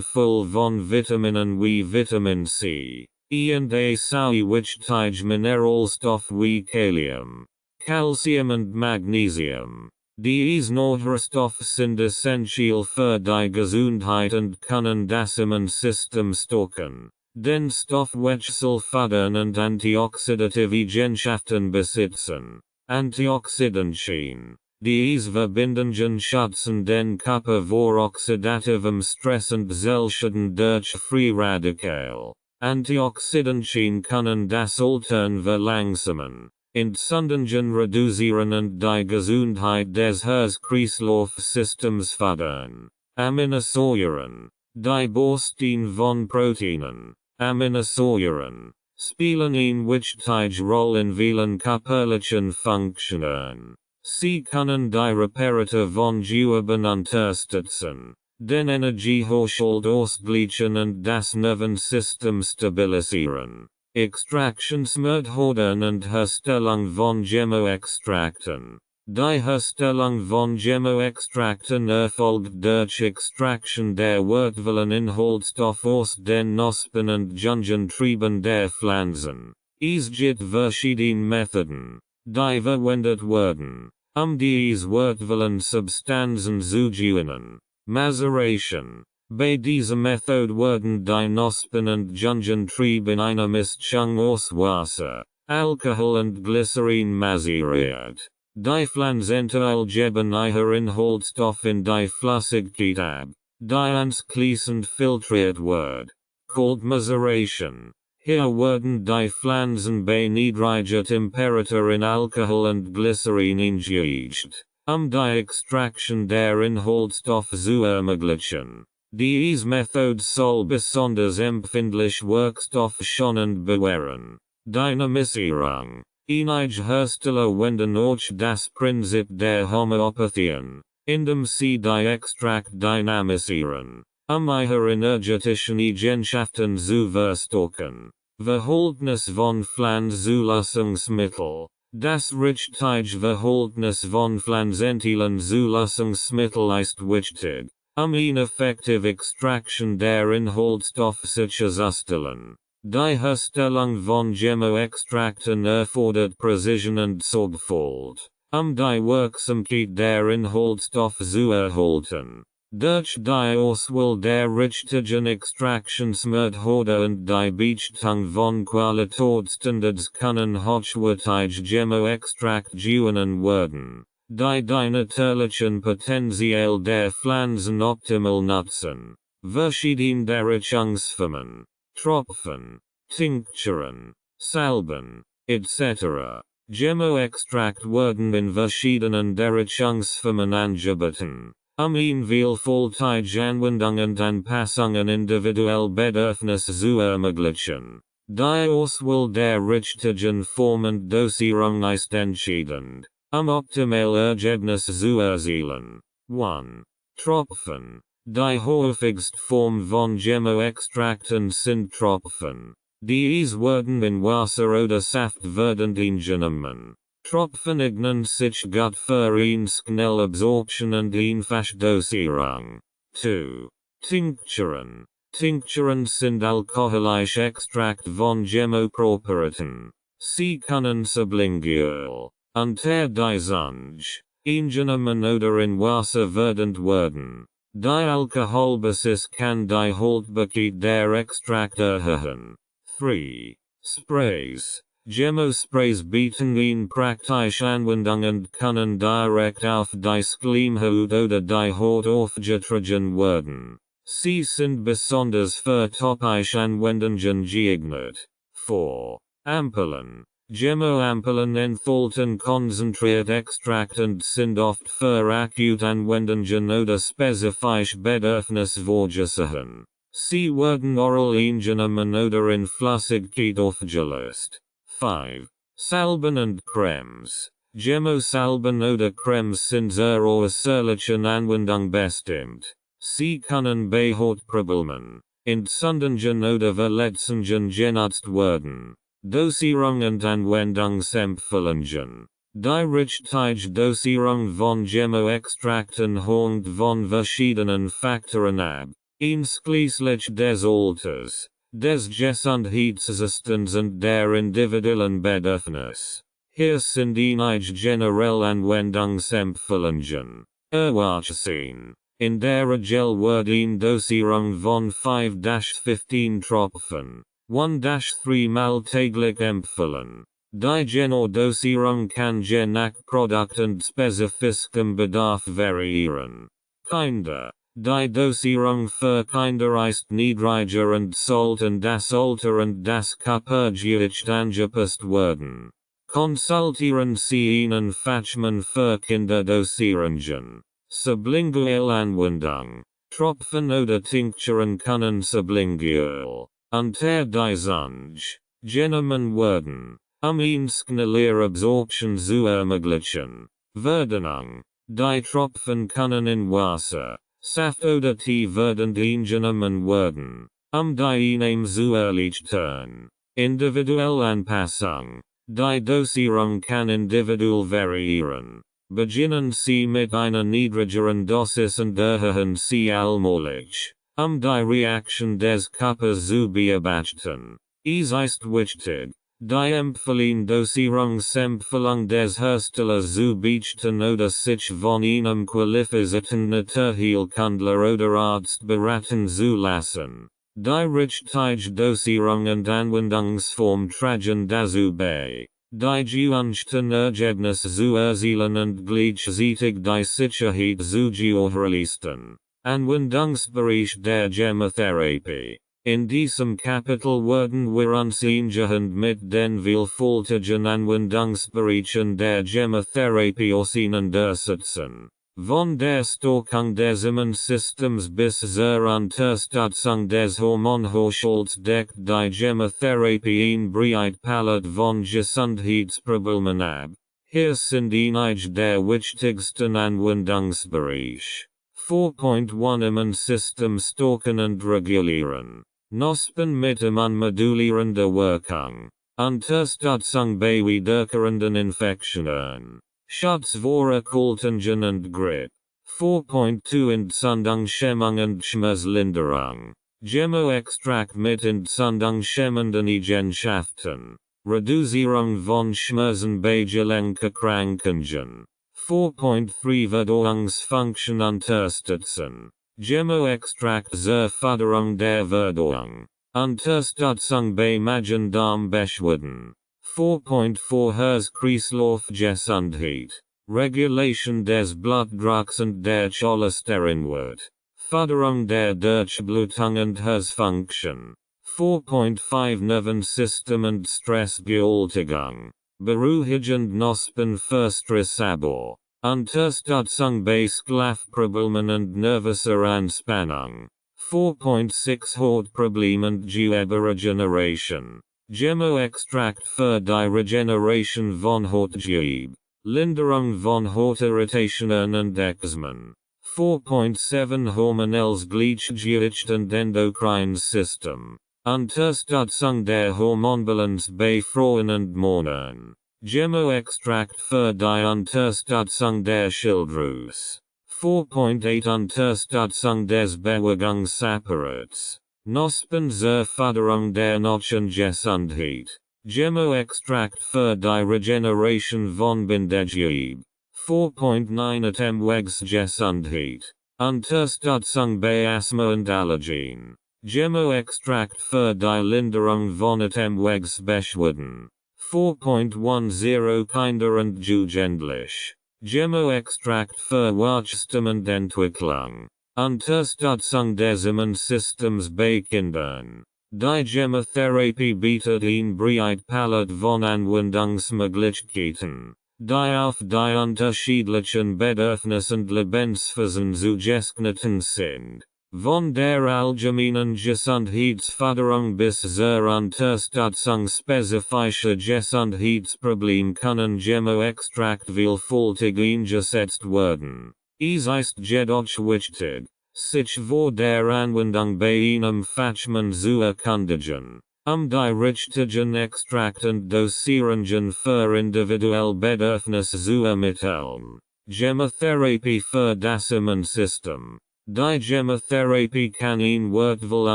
Fülle von Vitaminen wie Vitamin C, E und A sauerwichtige Mineralstoff wie Kalium, Calcium und Magnesium. Diese Nährstoffe sind essentiell für die Gesundheit und können das Immunsystem stärken, den Stoffwechsel fördern und antioxidative Eigenschaften besitzen. Antioxidantien. Diese Verbindungen schützen den Körper vor oxidativem Stress und Zellschäden durch Free Radical. Antioxidantien können das Altern verlangsamen, Entzündungen reduzieren und die Gesundheit des Herz-Kreislauf-Systems fördern. Aminosäuren. Die Bausteine von Proteinen. Aminosäuren spielen eine wichtige Rolle in vielen körperlichen Funktionen. Sie können die Reparatur von Geweben unterstützen, den Energiehaushalt ausgleichen und das Nervensystem stabilisieren. Extraktionsmethoden und Herstellung von Gemmo-Extrakten. Die Herstellung von Gemmo-Extrakten erfolgt durch Extraction der wertvollen Inhaltsstoffe aus den Knospen und Jungentrieben der Pflanzen. Es gibt verschiedene Methoden, die verwendet werden, diese wertvollen Substanzen zu gewinnen. Maceration. Bei dieser Methode werden die Knospen und Jungentrieb in einer Mischung aus Wasser, Alkohol und Glycerin maceriert. Die Pflanzenteile geben ihre Inhaltsstoffe in die Flüssigkeit ab, die anschließend filtriert wird. Cold Maceration. Hier werden die Pflanzen bei niedriger Temperatur in Alkohol und Glycerin injiziert, die Extraction der Inhaltsstoffe zu ermöglichen. Diese Methode soll besonders empfindlich Wirkstoffe schonend bewähren. Dynamisierung. Einige Hersteller wenden auch das Prinzip der Homöopathien, indem sie die Extrakt dynamisieren, ihre energetischen Eigenschaften zu verstärken. Verhältnis von Pflanzenzulassungsmittel. Das richtige Verhältnis von pflanzenteilen Zulassungsmittel ist wichtig, eine effektive Extraction der Inhaltsstoffe sicherzustellen. Die Herstellung von Gemmo-Extrakten erfordert Präzision und Sorgfalt, die Wirksamkeit der Inhaltsstoffe zu erhalten. Durch die Auswahl der richtigen Extraktionsmethode und die Beachtung von Qualitätsstandards können hochwertige Gemmo-Extrakt gewonnen werden, die natürlichen Potenzial der Pflanzen optimal nutzen. Verschiedene Darreichungsformen. Tropfen, Tinkturen, Salben, etc. Gemmo-Extrakt werden in verschiedenen Darreichungsformen angeboten, Viel Vollteijanwendungen und Anpassungen individuell Bedürfnis zu ermöglichen. Die Auswahl der richtigen Form und Dosierung ist entscheidend, optimal Ergebnis zu erzielen. 1. Tropfen. Die häufigste Form von Gemmo-Extrakten sind Tropfen. Diese werden in Wasser oder Saft verdant eingenommen. Tropfen eignen sich gut für eine schnelle Absorption und einfache Dosierung. 2. Tincturen. Tincturen sind alkoholische Extrakt von Gemmo-Präparaten. Sie können sublingual, unter die Zunge, eingenommen oder in Wasser verdant werden. Die Alkoholbasis kann die Haltbarkeit der Extrakt erhöhen. 3. Sprays. Gemmo-Sprays bieten eine praktische Anwendung und können direkt auf die Schleimhaut oder die Haut aufgetragen werden. Sie sind besonders für topische Anwendungen geeignet. 4. Ampullen. Gemmo-Ampullen enthalten konzentriert Extrakt und sind oft für akute Anwendungen oder spezifische Bedürfnisse vorgesehen. Sie werden oral eingenommen oder in Flüssigkeit aufgelöst. 5. Salben und Cremes. Gemmo-Salben oder Cremes sind zur äußerlichen Anwendung bestimmt. Sie können bei Hautproblemen, Entzündungen oder Verletzungen genutzt werden. Dosierung und Anwendungsempfehlungen. Die richtige Dosierung von Gemmo-Extrakten hängt von verschiedenen Faktoren ab, einschließlich des Alters, des Gesundheitszustands und der individuellen Bedürfnisse. Hier sind einige generelle Anwendungsempfehlungen. Erwachsen. In der Regel wird eine Dosierung von 5-15 Tropfen, 1-3 mal täglich empfohlen. Die Genaue-Dosierung kann je nach Produkt und spezifischem Bedarf variieren. Kinder. Die Dosierung für Kinder ist niedriger und sollte das Alter und das Körpergewicht angepasst werden. Konsultieren Sie einen Fachmann für Kinderdosierungen. Sublingual Anwendung. Tropfen oder Tincturen können sublingual, unter die Zunge, genommen werden, eine schnellere Absorption zu ermöglichen. Verdunung. Die Tropfen können in Wasser, Saft oder Tee verdant eingenommen werden, die Einnahme zu erleichtern. Individuelle Anpassung. Die Dosierung kann individuell variieren. Beginnen Sie mit einer niedrigeren Dosis und erhöhen Sie allmählich, die Reaktion des Körpers zu beobachten. Es ist wichtig, die Dosierungsempfehlung des Herstellers zu beachten oder sich von einem qualifizierten Naturheilkundler oder Arzt beraten zu lassen. Die richtige Dosierung und Anwendungsform tragen dazu bei, die gewünschten Ergebnisse zu erzielen und gleichzeitig die Sicherheit zu gewährleisten. Anwendungsbereich der Gemotherapie. In diesem Kapitel werden wir uns eingehend mit den vielfältigen Anwendungsbereichen der Gemotherapie auseinandersetzen. Von der Stärkung des Immunsystems bis zur Unterstützung des Hormonhaushalts deckt die Gemotherapie ein breit Palette von Gesundheitsproblemen ab. Hier sind einige der wichtigsten Anwendungsbereiche. 4.1 Immunsystem stärken und regulieren. Knospen mit immunmodulierender Wirkung. Unterstützung bei wiederkehrenden Infektionen. Schutz vor Erkältungen und Grippe. 4.2 Entzündungshemmung und Schmerzlinderung. Gemmo-Extrakt mit entzündungshemmenden Eigenschaften. Reduzierung von Schmerzen bei Gelenkerkrankungen. 4.3 Verdauungsfunktion unterstützen. Gemmo-Extrakt zur Förderung der Verdauung. Unterstützung bei Magen-Darm-Beschwerden. 4.4 Herz-Kreislauf-Gesundheit. Regulation des Blutdrucks und der Cholesterinwert. Förderung der Durchblutung und Herzfunktion. 4.5 Nervensystem und Stressbewältigung. Beruhigend Knospen für Stressabbau. Unterstützung bei Schlafproblemen und Nervenspannung. 4.6 Hautproblem und Gewebregeneration. Gemmo-Extrakt für die Regeneration von Hautgewebe. Linderung von Hautirritationen und Ekzemen. 4.7 Hormonelles Gleichgewicht und Endokrines System. Unterstützung der Hormonbalance bei Frauen und Männern. Gemmo-Extrakt für die Unterstützung der Schilddrüse. 4.8 Unterstützung des Bewegungsapparats. Knospen zur Förderung der Knochengesundheit. Gemmo-Extrakt für die Regeneration von Bindegewebe. 4.9 Atemwegsgesundheit. Unterstützung bei Asthma und Allergien. Gemmo-Extrakt für die Linderung von Atemwegsbeschwerden. 4.10 Kinder und Jugendlich. Gemmo-Extrakt für Wachstum und Entwicklung. Unterstützung des Immunsystems bei Kindern. Die Gemotherapie bietet eine breite Palette von Anwendungsmöglichkeiten, die auf die unterschiedlichen Bedürfnisse und Lebensphasen zugeschnitten sind. Von der allgemeinen Gesundheitsförderung bis zur Unterstützung spezifischer Gesundheitsprobleme können Gemmo-Extrakt vielfältig eingesetzt werden. Es ist jedoch wichtig, sich vor der Anwendung bei einem Fachmann zu erkundigen, die richtigen Extrakt und Dosierungen für individuelle Bedürfnisse zu ermitteln. Gemotherapie für das Immunsystem. Die Gemotherapie kann eine wertvolle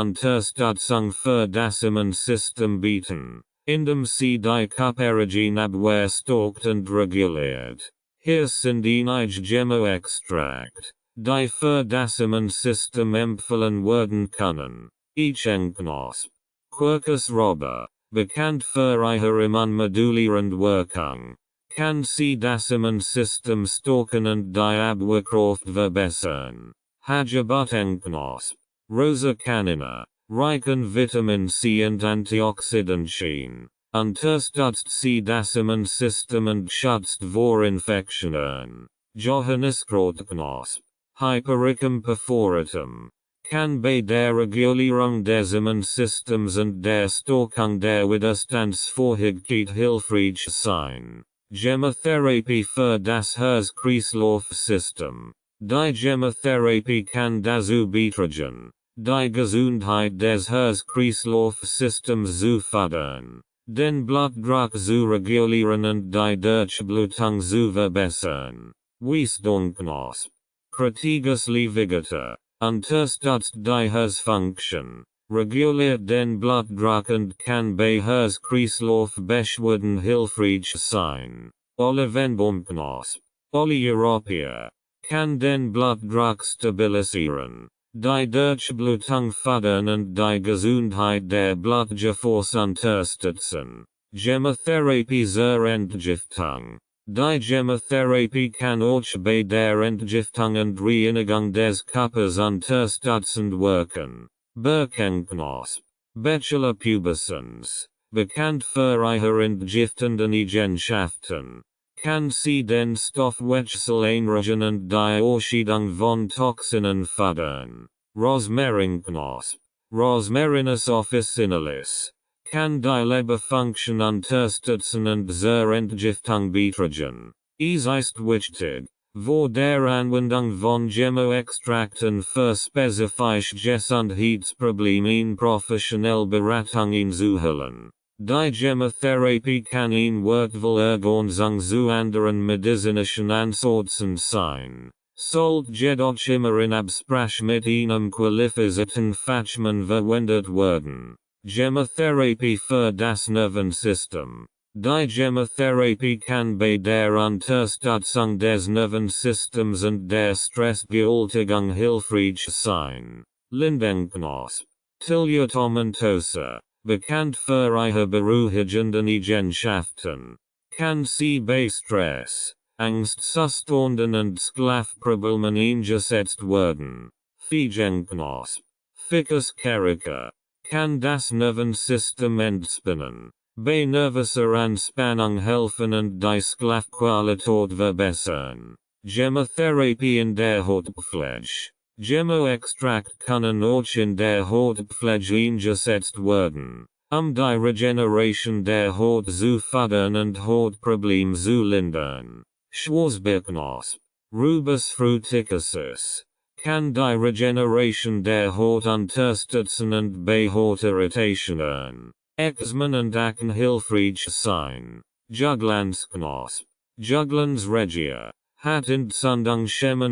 Unterstützung für das Immunsystem bieten, indem sie die körperliche Abwehr stärkt und reguliert. Hier sind einige Gemmo-Extrakt, die für das Immunsystem empfohlen werden können. Knosp. Quercus robur, bekannt für ihre immunmodulierende Wirkung, kann sie das Immunsystem stärken und die Abwehrkraft verbessern. Knosp. Rosa canina, reich an Vitamin C und Antioxidantien, unterstützt sie das Immunsystem und schützt vor Infektionen. Knosp. Hypericum perforatum, kann bei der Regulierung des Immunsystems und der Stärkung der Widerstandsfähigkeit hilfreich sein. Gemotherapie für das Herz-Kreislauf-System. Die Gemotherapie kann dazu beitragen, die Gesundheit des Herz-Kreislauf-Systems zu fördern, den Blutdruck zu regulieren und die Durchblutung zu verbessern. Knosp. Kritiges Levigator, unterstützt die Herzfunktion, reguliert den Blutdruck und kann bei Herz-Kreislauf-Beschwerden hilfreich sein. Knosp. Oleuropia, kann den Blutdruck stabilisieren, die Durchblutung fördern und die Gesundheit der Blutgefäße unterstützen. Gemotherapie zur Entgiftung. Die Gemotherapie kann auch bei der Entgiftung und Reinigung des Körpers unterstützend wirken. Knosp. Bachelor pubescens, bekannt für ihre entgiftenden Eigenschaften, kann sie den Stoffwechsel einrichten und die Ausscheidung von Toxinen fördern. Knosp. Rosmarinus officinalis, kann die Leberfunktion unterstützen und zur Entgiftung beitragen. Es ist wichtig, vor der Anwendung von Gemmo-Extrakten für spezifische Gesundheitsprobleme eine professionelle Beratung einzuholen. Die Gemotherapie kann eine wertvolle Ergänzung zu anderen medizinischen Ansätzen sein, sollte jedoch immer in Absprache mit einem qualifizierten Fachmann verwendet werden. Gemotherapie für das Nervensystem. Die Gemotherapie kann bei der Unterstützung des Nervensystems und der Stressbewältigung hilfreich sein. Knosp. Tiliotomentosa, bekannt für ihre beruhigenden Eigenschaften, kann sie bei Stress, Angstzuständen und Schlafproblemen eingesetzt werden. Knosp. Ficus carica, kann das Nervensystem entspannen, bei nervöser Anspannung helfen und die Schlafqualität verbessern. Gemmotherapie in der Hautpflege. Gemmo-Extrakt können auch in der Hautpflege eingesetzt werden, die Regeneration der Haut zu fördern und Hautprobleme zu lindern. Schwarzbeerknospe, Rubus fruticosus, kann die Regeneration der Haut unterstützen und bei Hautirritationen, Ekzemen und Akne hilfreich sein. Juglernsknospe, Juglans regia, hat Entzündung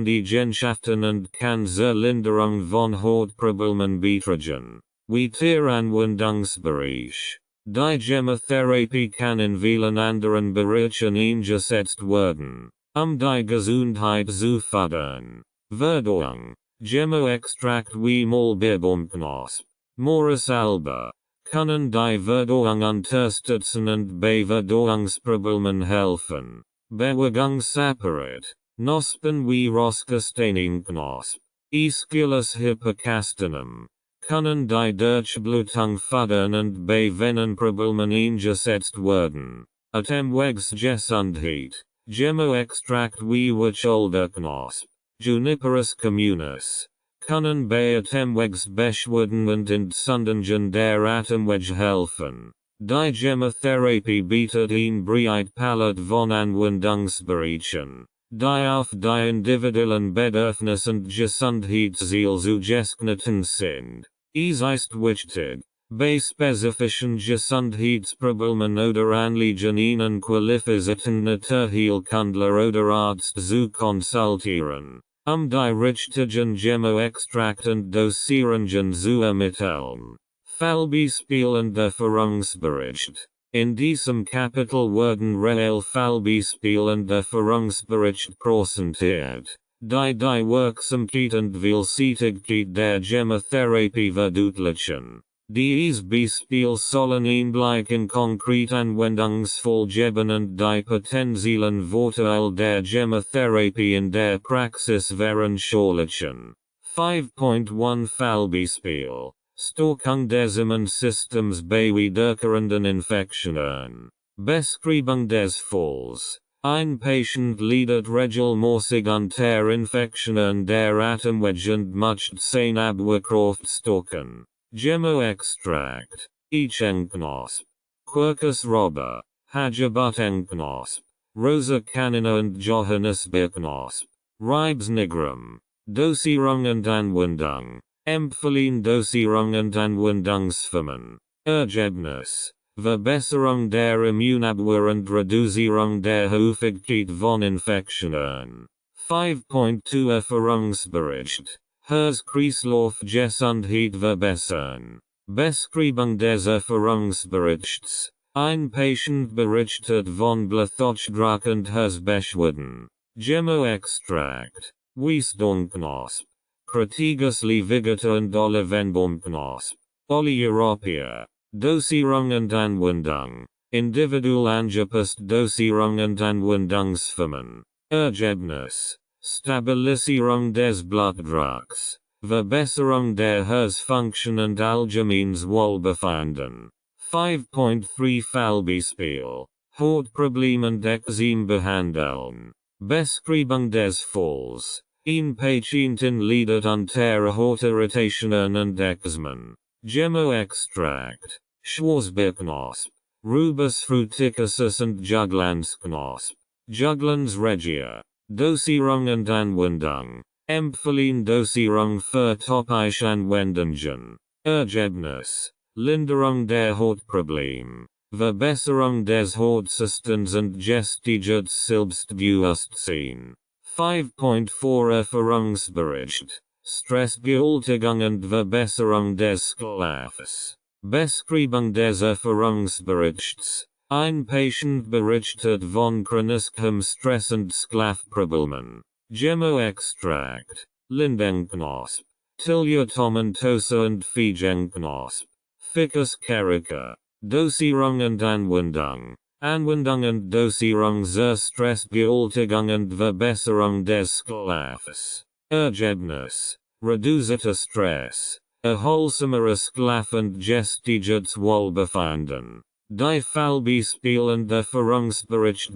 die Genschaften und kann zur Linderung von Hautproblemen beitragen. Anwendungsbereich. Die Gemmotherapie kann in vielen anderen Bereichen eingesetzt werden, die Gesundheit zu fördern. Verdauung. Gemmo-Extrakt wie Maulbeerbaumknospe, Morus alba, können die Verdauung unterstützen und bei Verdauungsproblemen helfen. Bewegungsapparat. Knospen wie Roscastaninknospe, Aesculus hippocastanum, können die Durchblutung fördern und bei Venenproblemen eingesetzt werden. Atemwegs Gesundheit. Gemmo-Extrakt wie Wacholderknospe, Juniperus communis, können bei Atemwegs Beschwerden und Entzündungen der Atemwege helfen. Die Gemmotherapie bietet ein breit Palette von Anwendungsbereichen, die auf die individuellen Bedürfnisse und Gesundheitsziele zugeschnitten sind. Es ist wichtig, bei spezifischen Gesundheitsproblemen oder Anliegen einen qualifizierten Naturheilkundler oder Arzt zu konsultieren, die richtigen Gemmo-Extrakt und Dosierungen zu ermitteln. Fallbeispiel und Erfahrungsbericht. In diesem Kapitel werden real Fallbeispiel und Erfahrungsbericht präsentiert, die Wirksamkeit und Vielseitigkeit der Gemmotherapie verdeutlichen. Diese Beispiele sollen Einblick konkret Anwendungsfall geben und die potenziellen Vorteile der Gemmotherapie in der Praxis veranschaulichen. 5.1 Fallbeispiel. Stärkung des Immunsystems bei wiederkehrenden Infektionen. Beschreibung des Falls. Ein Patient leidet regelmäßig unter Infektionen der Atemwege und möchte seine Abwehrkraft stärken. Gemmo-Extrakt. Eichenknospe, Quercus robur, Hagebutenknospe, Rosa canina und Johannisbeerknospe. Ribes nigrum. Dosierung und Anwendung. Empfehlen Dosierung und Anwendungsformen. Ergebnis. Verbesserung der Immunabwehr und Reduzierung der Häufigkeit von Infektionen. 5.2 Erfahrungsbericht. Herz-Kreislauf-Gesundheit verbessern. Beschreibung des Erfahrungsberichts. Ein Patient berichtet von Bluthochdruck und Herzbeschwerden. Gemmo-Extrakt. Wiesdornknospe, Crataegus levigata und Olivenbaumknospe. Oleurapia. Dosierung und Anwendung. Individuell angepasst Dosierung und Anwendungsformen. Ergebnis. Stabilisierung des Blutdrucks. Verbesserung der Herzfunktion und allgemeines Wohlbefinden. 5.3 Fallbeispiel. Hautprobleme und Ekzem behandeln. Beschreibung des Falls. Ein Patientin leidet unter Hautirritationen und Ekzemen. Gemmo-Extrakt. Schwarzbeerknospe, Rubus fruticosus und Juglernsknospe. Juglans regia. Dosierung und Anwendung. Empfehlen Dosierung für topische Anwendungen. Ergebnis. Linderung der Hautprobleme. Verbesserung des Hautsystems und gestiegtes Selbstbewusstsein. 5.4 Erfahrungsbericht. Stressbewältigung und Verbesserung des Schlafes. Beschreibung des Erfahrungsberichts. Ein Patient berichtet von chronischem Stress und Schlafproblemen. Gemmo-Extrakt. Lindenknospe, Tiliotomentosa und Feigenknospe. Ficus carica. Dosierung und Anwendung. Anwendung und Dosierung zur Stressbewältigung und Verbesserung des Schlafes. Ergebnis. Reduzierter Stress. Erholsameres Schlaf und gesteigertes Wohlbefinden. Die Fallbeispielen der Erfahrungsbericht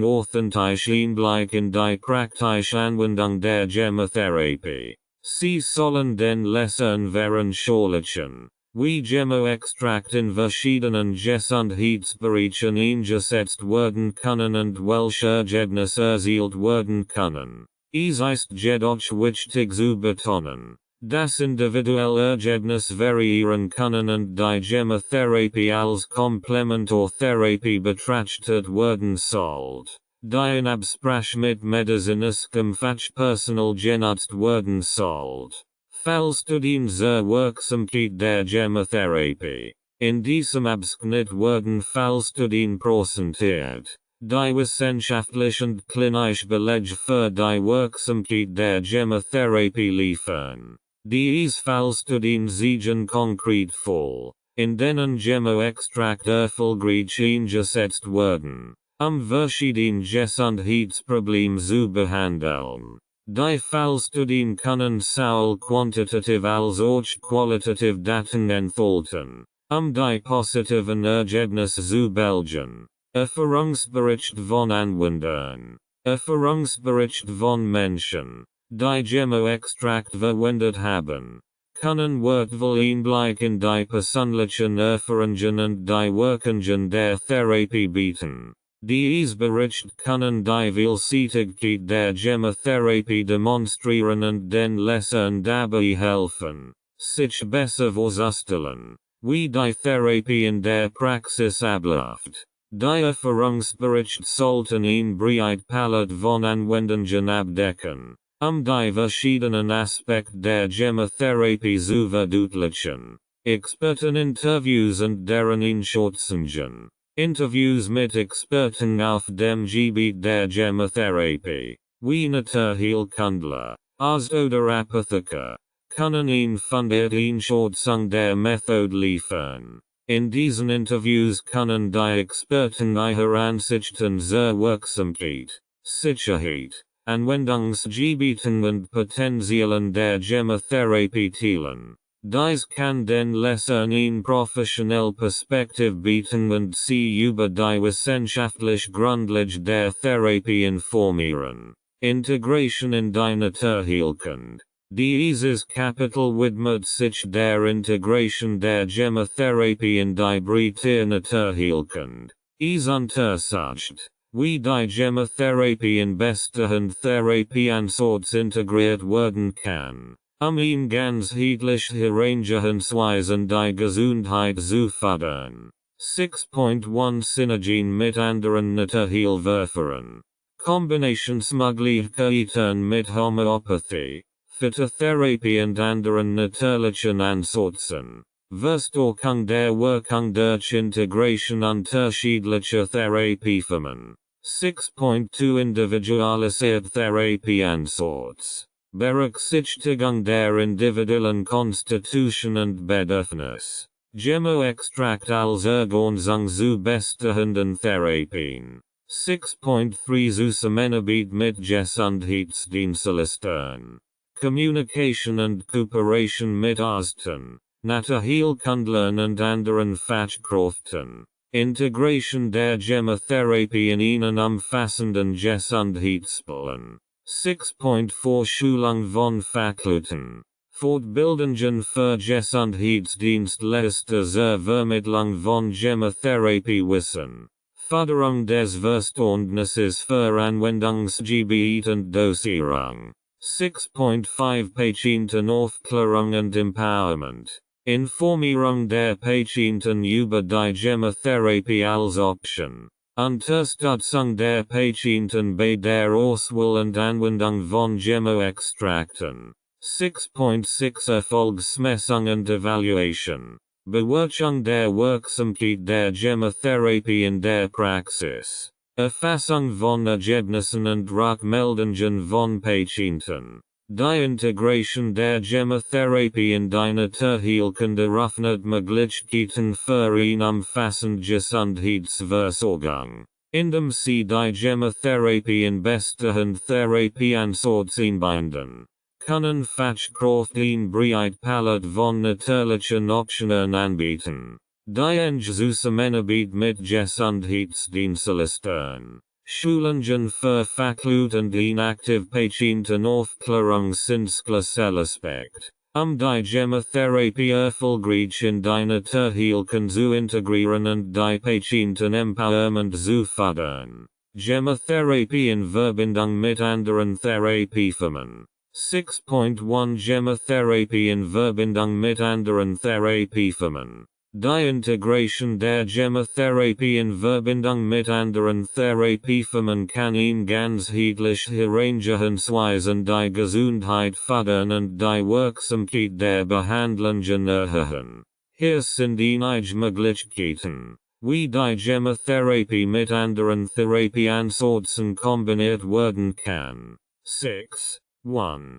authentisch in die praktische Anwendung der Gemmotherapie. Sie sollen den Lesern veranschaulichen, wie Gemmo-Extrakt in verschiedenen Gesundheitsbereichen eingesetzt werden können und welche Ergebnisse erzielt werden können. Es ist jedoch wichtig zu betonen, dass individuelle Ergebnisse variieren können und die Gemmotherapie als Komplementartherapie betrachtet werden sollte, die in Absprache mit medizinischem Fachpersonal genutzt werden sollte. Fallstudien zur Wirksamkeit der Gemmotherapie. In diesem Abschnitt werden Fallstudien präsentiert, die wissenschaftlich und klinisch Belege für die Wirksamkeit der Gemmotherapie liefern. Diese Fallstudien zeigen konkret Fälle, in denen Gemmo-Extrakt erfolgreich eingesetzt werden, verschiedene Gesundheitsprobleme zu behandeln. Die Fallstudien können sowohl quantitativ als auch qualitativ Daten enthalten, die positiven Ergebnisse zu belegen. Erfahrungsbericht von Anwendern. Erfahrungsbericht von Menschen, die Gemmo-Extrakt verwendet haben, können wertvoll Einblick in die persönlichen Erfahrungen und die Wirkungen der Therapie bieten. Diese Bericht können die Vielseitigkeit der Gemmotherapie demonstrieren und den Lesern dabei helfen, sich besser vorzustellen, wie die Therapie in der Praxis abläuft. Die Erfahrungsbericht sollten ein breit Palette von Anwendungen abdecken, die verschiedenen Aspekte der Gemmotherapie zu verdeutlichen. Experteninterviews und deren Einschätzungen. Interviews mit Experten auf dem Gebiet der Gemmotherapie, wie Naturheilkundler, Arzt oder Apotheker, können eine fundierte Einschätzung der Methode liefern. In diesen Interviews können die Experten ihre Ansichten zur Wirksamkeit, Sicherheit, Anwendungsgebieten und Potenzialen der Gemmotherapie teilen. Dies kann den Lesern eine professionelle Perspektive bieten und sie über die wissenschaftliche Grundlage der Therapie informieren. Integration in die Naturheilkunde. Dieses Kapitel widmet sich der Integration der Gemmotherapie in die breite Naturheilkunde. Es untersucht, wie die Gemmotherapie in bestehende Therapieansätze integriert werden kann, ein ganzheitlich Herangehensweise die Gesundheit zu fördern. 6.1 Synergien mit anderen Naturheilverfahren. Kombinationsmöglichkeiten mit Homöopathie, Phytotherapie und anderen natürlichen Ansätzen. Verstärkung der Wirkung durch Integration unterschiedlicher Therapieformen. 6.2 Individualisierte Therapieansatz. Berücksichtigung der individuellen Konstitution und Bedürfnis. Gemmo-Extrakt als Ergänzung zu bestehenden Therapien. 6.3 Zusammenarbeit mit Gesundheitsdienstleistern. Communication und Kooperation mit Ärzten, Naturheilkundlern und anderen Fachkräften. Integration der Gemmotherapie in einen umfassenden Gesundheitsplan. 6.4 Schulung von Fachleuten. Fortbildungen für Gesundheitsdienstleister zur Vermittlung von Gemmotherapie-Wissen. Förderung des Verständnisses für Anwendungsgebiet und Dosierung. 6.5 Patientenaufklärung und Empowerment. Informierung der Patienten über die Gemmotherapie als Option. Unterstützung der Patienten bei der Auswahl und Anwendung von Gemmo-Extrakten. 6.6 Erfolgsmessung und Evaluation. Bewertung der Wirksamkeit der Gemmotherapie in der Praxis. Erfassung von Ergebnissen und Rückmeldungen von Patienten. Die Integration der Gemmotherapie in die Naturheilkunde eröffnet Möglichkeiten für eine umfassende Gesundheitsversorgung, indem sie die Gemmotherapie in bestehende Therapieansätze einbinden, können Fachkräfte ein breit Palette von natürlichen Optionen anbieten. Die Zusammenarbeit mit Gesundheitsdienstleistern. Schulungen für Fachleute in aktiv Patienten Aufklärungsdienstleisteraspekt. Die Gemotherapie erfolgreich in die Naturheilkunde zu integrieren und die Patienten Empowerment zu fördern. Gemotherapie in Verbindung mit anderen Therapieformen. 6.1 Gemotherapie in Verbindung mit anderen Therapieformen. Die Integration der Gemotherapie in Verbindung mit anderen Therapieformen kann ihn ganzheitlich herangehensweise die Gesundheit fördern und die Wirksamkeit der Behandlungen erhöhen. Hier sind einige Möglichkeiten, wie die Gemotherapie mit anderen Therapieansätzen kombiniert werden kann. 6.1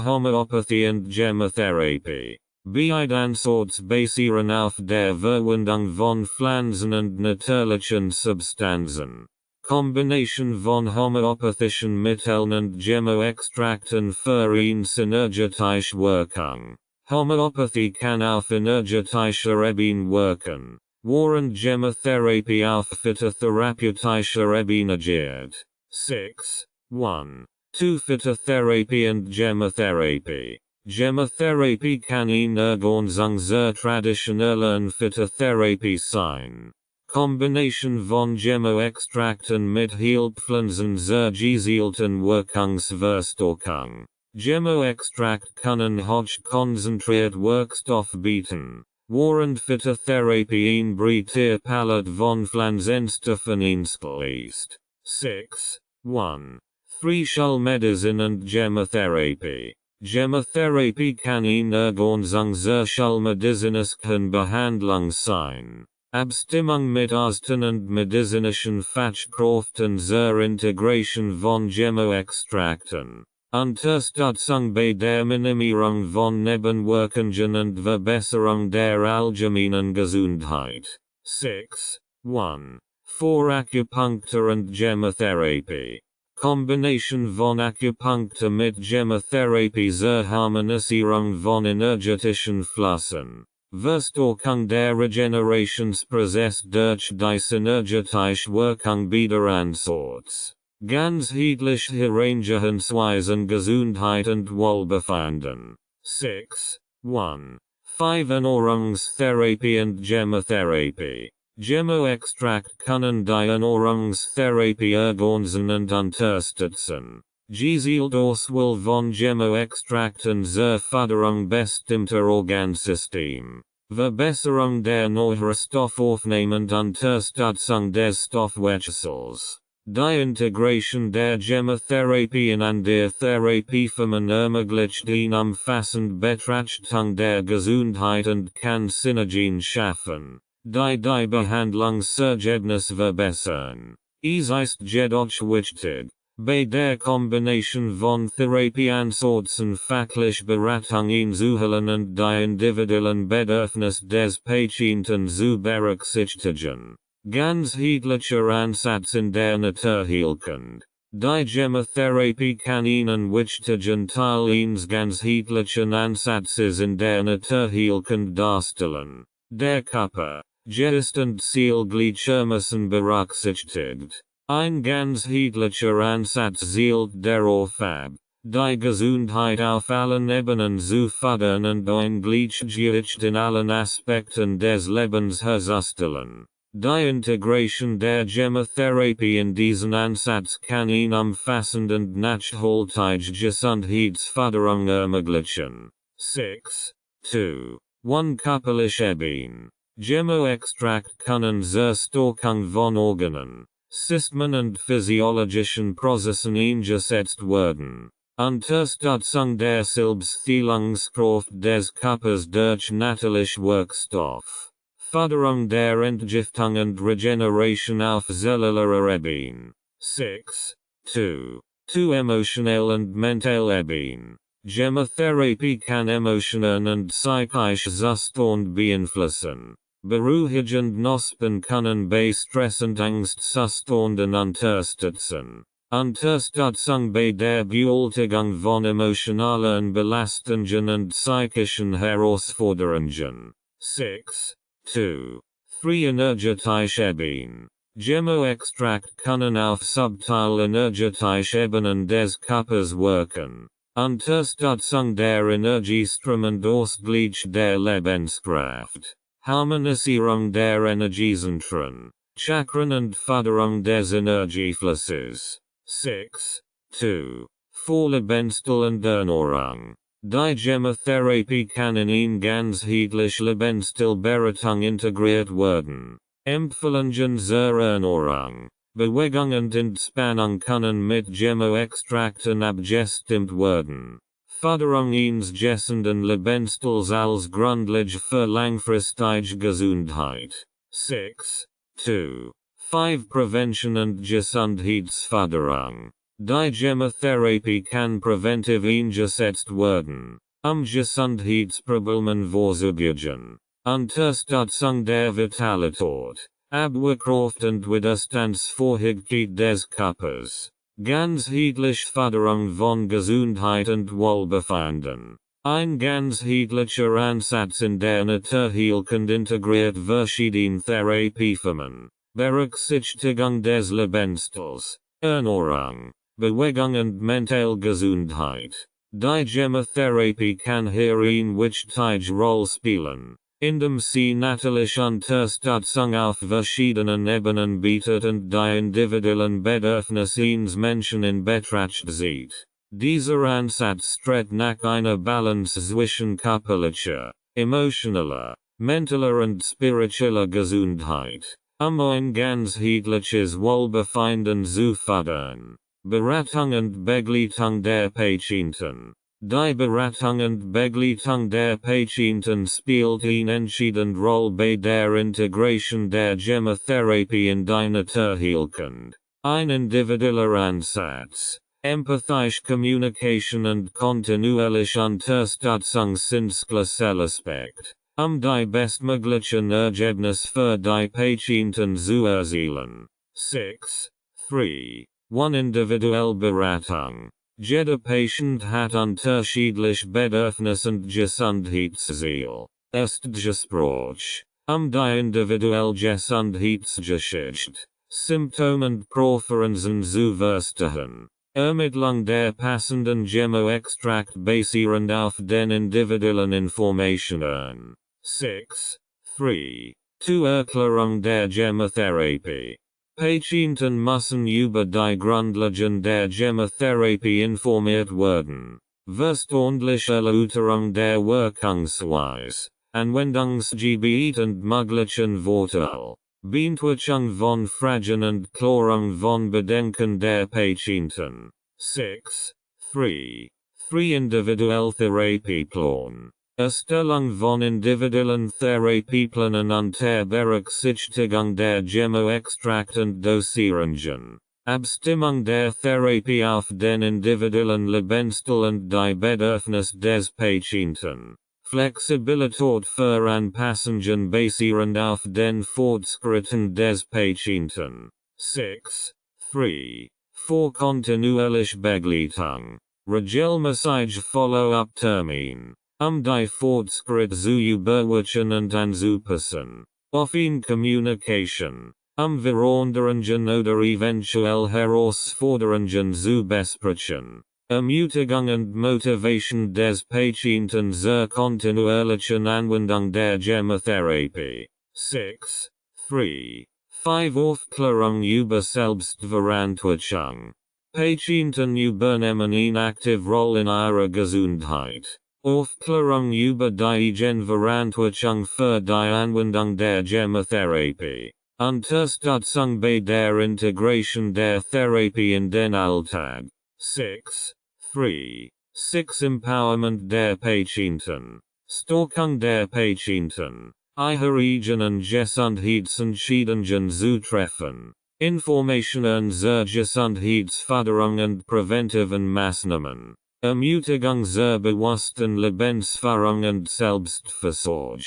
Homöopathie und Gemotherapie. Beide Ansätze basieren auf der Verwendung von Pflanzen und natürlichen Substanzen. Kombination von homöopathischen Mitteln und Gemmo-Extrakten für eine synergetische Wirkung. Homöopathie kann auf energetischer Ebene wirken, während Gemotherapie auf phytotherapeutischer Ebene agiert. 6.1 Phytotherapie und Gemotherapie. Gemotherapie kann eine Ergänzung zur traditionellen Phytotherapie sein. Kombination von Gemmo-Extrakten mit Heilpflanzen zur gezielten Wirkungsverstärkung. Gemmo-Extrakt können hoch konzentriert Wirkstoff bieten, während Phytotherapie ein breiter Palette von Pflanzenstoffen einschließt. 6.1 Schulmedizin und Gemotherapie. Gemotherapie kann eine Ergänzung zur schulmedizinischen Behandlung sein. Abstimmung mit Ärzten und medizinischen Fachkräften zur Integration von Gemmo-Extrakten. Unterstützung bei der Minimierung von Nebenwirkungen und Verbesserung der allgemeinen Gesundheit. 6.1 Acupunctur und Gemotherapie. Kombination von Acupunctur mit Gemotherapie zur Harmonisierung von energetischen Flüssen. Verstärkung der Regenerationsprozess durch die synergetische Wirkung beider Ansätze. Ganzheitlich herangehensweise Gesundheit und Wohlbefinden. 6.1 Ernährungstherapie und Gemotherapie. Gemmo-Extrakt können die Ernährungstherapie ergänzen und unterstützen. Gezielt Auswahl von Gemmo-Extrakten zur Förderung bestimmter Organsystem. Verbesserung der Nährstoffaufnahme und Unterstützung des Stoffwechsels. Die Integration der Gemotherapie in andere Therapieformen ermöglicht eine umfassende Betrachtung der Gesundheit und kann Synergien schaffen, die Behandlungsergebnis verbessern. Es ist jedoch wichtig, bei der Kombination von Therapieansätzen fachlich Beratung einzuholen und die individuellen Bedürfnisse des Patienten zu berücksichtigen. Ganzheitlicher Ansatz in der Naturheilkunde. Die Gemotherapie kann einen wichtigen Teil eines ganzheitlichen Ansatzes in der Naturheilkunde darstellen. Der Körper, Geist und Seele gleichermaßen berücksichtigt. Ein ganzheitlicher Ansatz zielt darauf ab, die Gesundheit auf allen Ebenen zu fördern und ein Gleichgewicht in allen Aspekten des Lebens herzustellen. Die Integration der Gemotherapie in diesen Ansatz kann eine umfassende und nachhaltige Gesundheitsförderung ermöglichen. 6.2 Körperliche Ebene. Gemmo-Extrakt können zur Stärkung von Organen, Systemen und physiologischen Prozessen eingesetzt werden. Unterstützung der Selbstheilungskraft des Körpers durch natürliche Wirkstoff. Förderung der Entgiftung und Regeneration auf zellulärer Ebene. 6.2 Emotionell und mental Ebene. Gemotherapie kann emotionen und psychische Zustand beeinflussen. Beruhigende Knospen können bei Stress und Angstzuständen unterstützen. Unterstützung bei der Bewältigung von emotionalen Belastungen und psychischen Herausforderungen. 6.2 3 energetisch eben. Gemmo-Extrakt können auf subtil energetisch Ebenen des Körpers wirken. Unterstützung der Energiestrom und Ausgleich der Lebenskraft. Harmonisierung der Energiezentren. Chakren und Förderung des Energieflusses. 6. 2. Vorlebensstil und Ernährung. Die Gemotherapie kann in ein ganzheitlich Lebensstil Beratung integriert werden. Empfehlungen zur Ernährung. Bewegung und Entspannung können mit Gemmo-Extrakten abgestimmt werden. Förderung eines gesunden Lebensstils als Grundlage für langfristige Gesundheit. 6. 2. 5. Prevention und Gesundheitsförderung. Die Gemotherapie kann präventiv eingesetzt werden, Gesundheitsproblemen vorzubeugen. Unterstützung der Vitalität. Abwehrkraft und Widerstandsfähigkeit des Körpers. Ganzheitliche Förderung von Gesundheit und Wohlbefinden. Ein ganzheitlicher Ansatz in der Naturheilkunde integriert verschiedene Therapieformen. Berücksichtigung des Lebensstils, Ernährung, Bewegung und mentale Gesundheit. Die Gemotherapie kann hier eine wichtige Rolle spielen, indem sie natürliche Unterstützung auf verschiedenen Ebenen bietet und die individuellen Bedürfnisse eines Menschen in Betracht zieht. Dieser Ansatz strebt nach einer Balance zwischen körperlicher, emotionaler, mentaler und spiritueller Gesundheit, ein ganzheitliches Wohlbefinden zu fördern. Beratung und Begleitung der Patienten. Die Beratung und Begleitung der Patienten spielt eine entscheidende Rolle bei der Integration der Gemotherapie in die Naturheilkunde. Ein individueller Ansatz, empathische Kommunikation und kontinuierliche Unterstützung sind Schlüsselaspekt, die bestmöglichen Ergebnisse für die Patienten zu erzielen. 6. 3. 1. Individuelle Beratung. Jeder Patient hat unterschiedliche Bedürfnisse und Gesundheitsziele. Erstgespräch. Die individuelle Gesundheitsgeschichte, Symptome und Präferenzen zu verstehen. Ermittlung der passenden Gemmo-Extrakt basierend auf den individuellen Informationen. 6. 3. 2. Erklärung der Gemotherapie. Patienten müssen über die Grundlagen der Gemotherapie informiert werden. Verständliche Erläuterung der Wirkungsweise, Anwendungsgebiet und möglichen Vorteile. Beantwortung von Fragen und Klärung von Bedenken der Patienten. 6. 3. 3. Individuell Therapieplan. Erstellung von individuellen Therapieplänen unter Berücksichtigung der Gemmo-Extrakt und Dosierungen. Abstimmung der Therapie auf den individuellen Lebensstil und die Bedürfnisse des Patienten. Flexibilität für Anpassungen basierend auf den Fortschritten des Patienten. 6. 3. 4. Kontinuierliche Begleitung. Regelmäßige Follow-up-Termin. Die Fortschritt zu überwachen und anzupassen. Offene Kommunikation. Veränderungen oder eventuell Herausforderungen zu besprechen. Ermutigung und Motivation des Patienten zur kontinuierlichen Anwendung der Gemotherapie. 6. 3. 5. Aufklärung über Selbstverantwortung. Patienten übernehmen eine aktive Rolle in ihrer Gesundheit. Aufklärung über die Eigenverantwortung für die Anwendung der Gemotherapie. Unterstützung bei der Integration der Therapie in den Alltag. 6. 3. 6. Empowerment der Patienten. Stärkung der Patienten. Ihre eigenen Gesundheitsentscheidungen zu treffen. Informationen zur Gesundheitsförderung und präventiven Maßnahmen. Ermutigung zur bewussten Lebensführung und Selbstversorgung.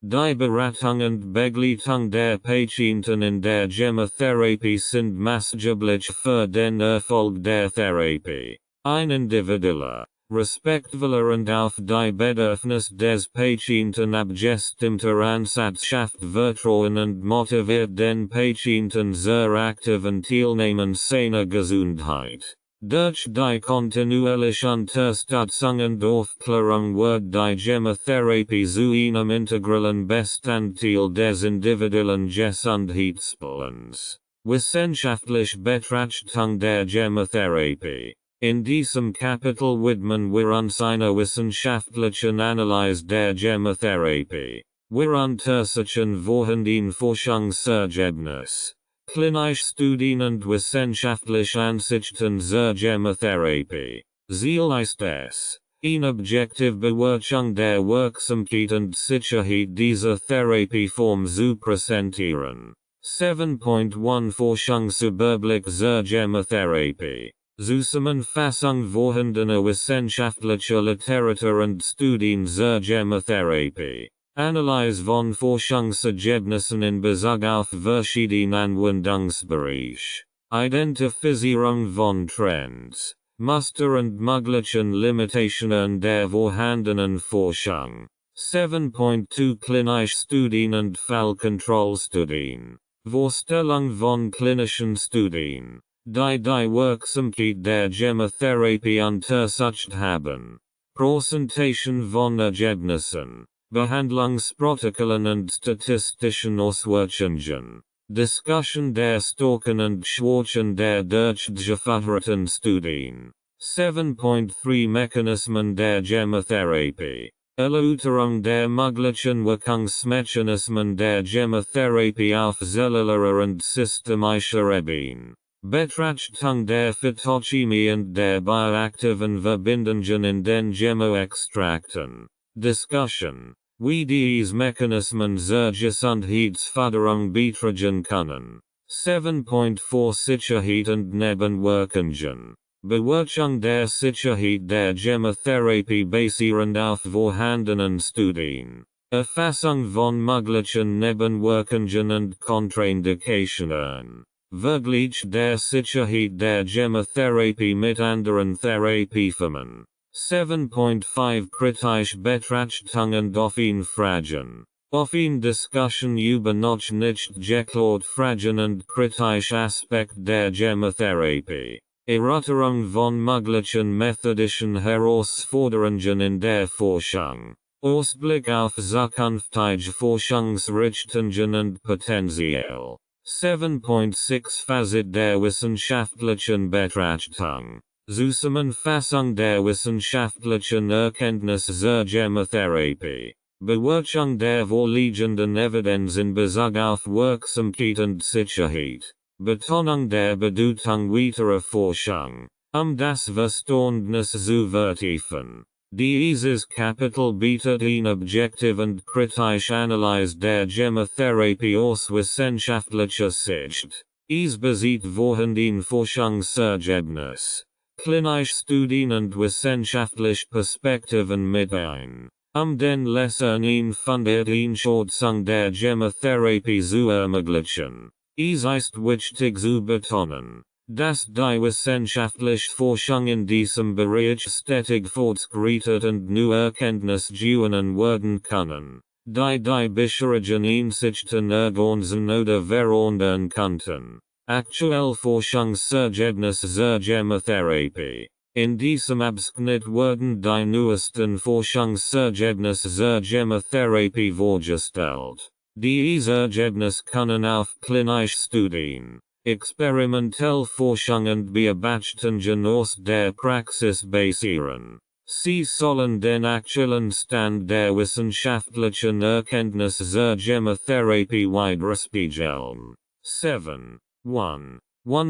Die Beratung und Begleitung der Patienten in der Gemotherapie sind maßgeblich für den Erfolg der Therapie. Ein individueller, respektvoller auf die Bedürfnis des Patienten abgestimmter Ansatzschaft vertrauen und motiviert den Patienten zur aktiven Teilnahme seiner Gesundheit. Durch die kontinuierliche Unterstützung und Aufklärung wird die Gemotherapie zu einem integralen Bestandteil des individuellen Gesundheitsplans. Wissenschaftlich Betrachtung der Gemotherapie. In diesem Kapitel widmen wir uns einer wissenschaftlichen Analyse der Gemotherapie. Wir untersuchen vorhandene Forschungsergebnisse, klinische Studien und wissenschaftliche Ansichten zur Gemotherapie. Ziel ist es, eine objektive Bewertung der Wirksamkeit und Sicherheit dieser Therapieform zu präsentieren. 7.1 Forschungsüberblick zur Gemotherapie. Zusammenfassung vorhandener wissenschaftlicher Literatur und Studien zur Gemotherapie. Analyse von Forschungsergebnissen in Bezug auf verschiedene Anwendungsbereiche. Identifizierung von Trends, Muster und möglichen Limitationen der vorhandenen Forschung. 7.2 Klinische Studien und Fallkontrollstudien. Vorstellung von klinischen Studien, die die Wirksamkeit der Gemotherapie untersucht haben. Präsentation von Ergebnissen, Behandlungsprotokollen und statistischen Auswertungen. Discussion der Stärken und Schwächen der durchgeführten Studien. 7.3 Mechanismen der Gemotherapie. Erläuterung der möglichen Wirkungsmechanismen der Gemotherapie auf zellulärer und systemischer Ebene. Betrachtung der Phytochemie und der bioaktiven Verbindungen in den Gemmoextrakten. Discussion, wie diese Mechanismen zur Gesundheitsförderung beitragen können. 7.4 Sicherheit und Nebenwirkungen. Bewertung der Sicherheit der Gemotherapie basierend auf vorhandenen Studien. Erfassung von möglichen Nebenwirkungen und Kontraindikationen. Vergleich der Sicherheit der Gemotherapie mit anderen Therapieformen. 7.5 Kritische Betrachtung und offene Fragen. Offene Diskussion über noch nicht geklärte Fragen und kritische Aspekte der Gemotherapie. Erörterung von möglichen methodischen Herausforderungen in der Forschung. Ausblick auf zukünftige Forschungsrichtungen und Potenzial. 7.6 Fazit der wissenschaftlichen Betrachtung. Zusammenfassung der wissenschaftlichen Erkenntnisse zur Gemotherapie. Bewertung der vorliegenden Evidenz in Bezug auf Wirksamkeit und Sicherheit. Betonung der Bedeutung weiterer Forschung, das Verständnis zu vertiefen. Dieses Kapitel bietet eine objektive und kritische Analyse der Gemotherapie aus wissenschaftlicher Sicht. Es bezieht vorhandene Forschungsergebnisse, klinische Studien und wissenschaftliche Perspektiven mit ein, den Leser eine fundierte Einschätzung der Gemotherapie zu ermöglichen. Es ist wichtig zu betonen, dass die wissenschaftliche Forschung in diesem Bereich stetig fortschreitet und neue Erkenntnisse gewonnen werden können, die bisherigen Einsichten ergänzen oder verändern könnten. Aktuelle Forschungsergebnisse zur Gemotherapie. In diesem Abschnitt werden die neuesten Forschungsergebnisse zur Gemotherapie vorgestellt. Diese Ergebnisse können auf klinische Studien, experimentelle Forschung und Beobachtungen aus der Praxis basieren. Sie sollen den aktuellen Stand der wissenschaftlichen Erkenntnisse zur Gemotherapie widerspiegeln. 7.1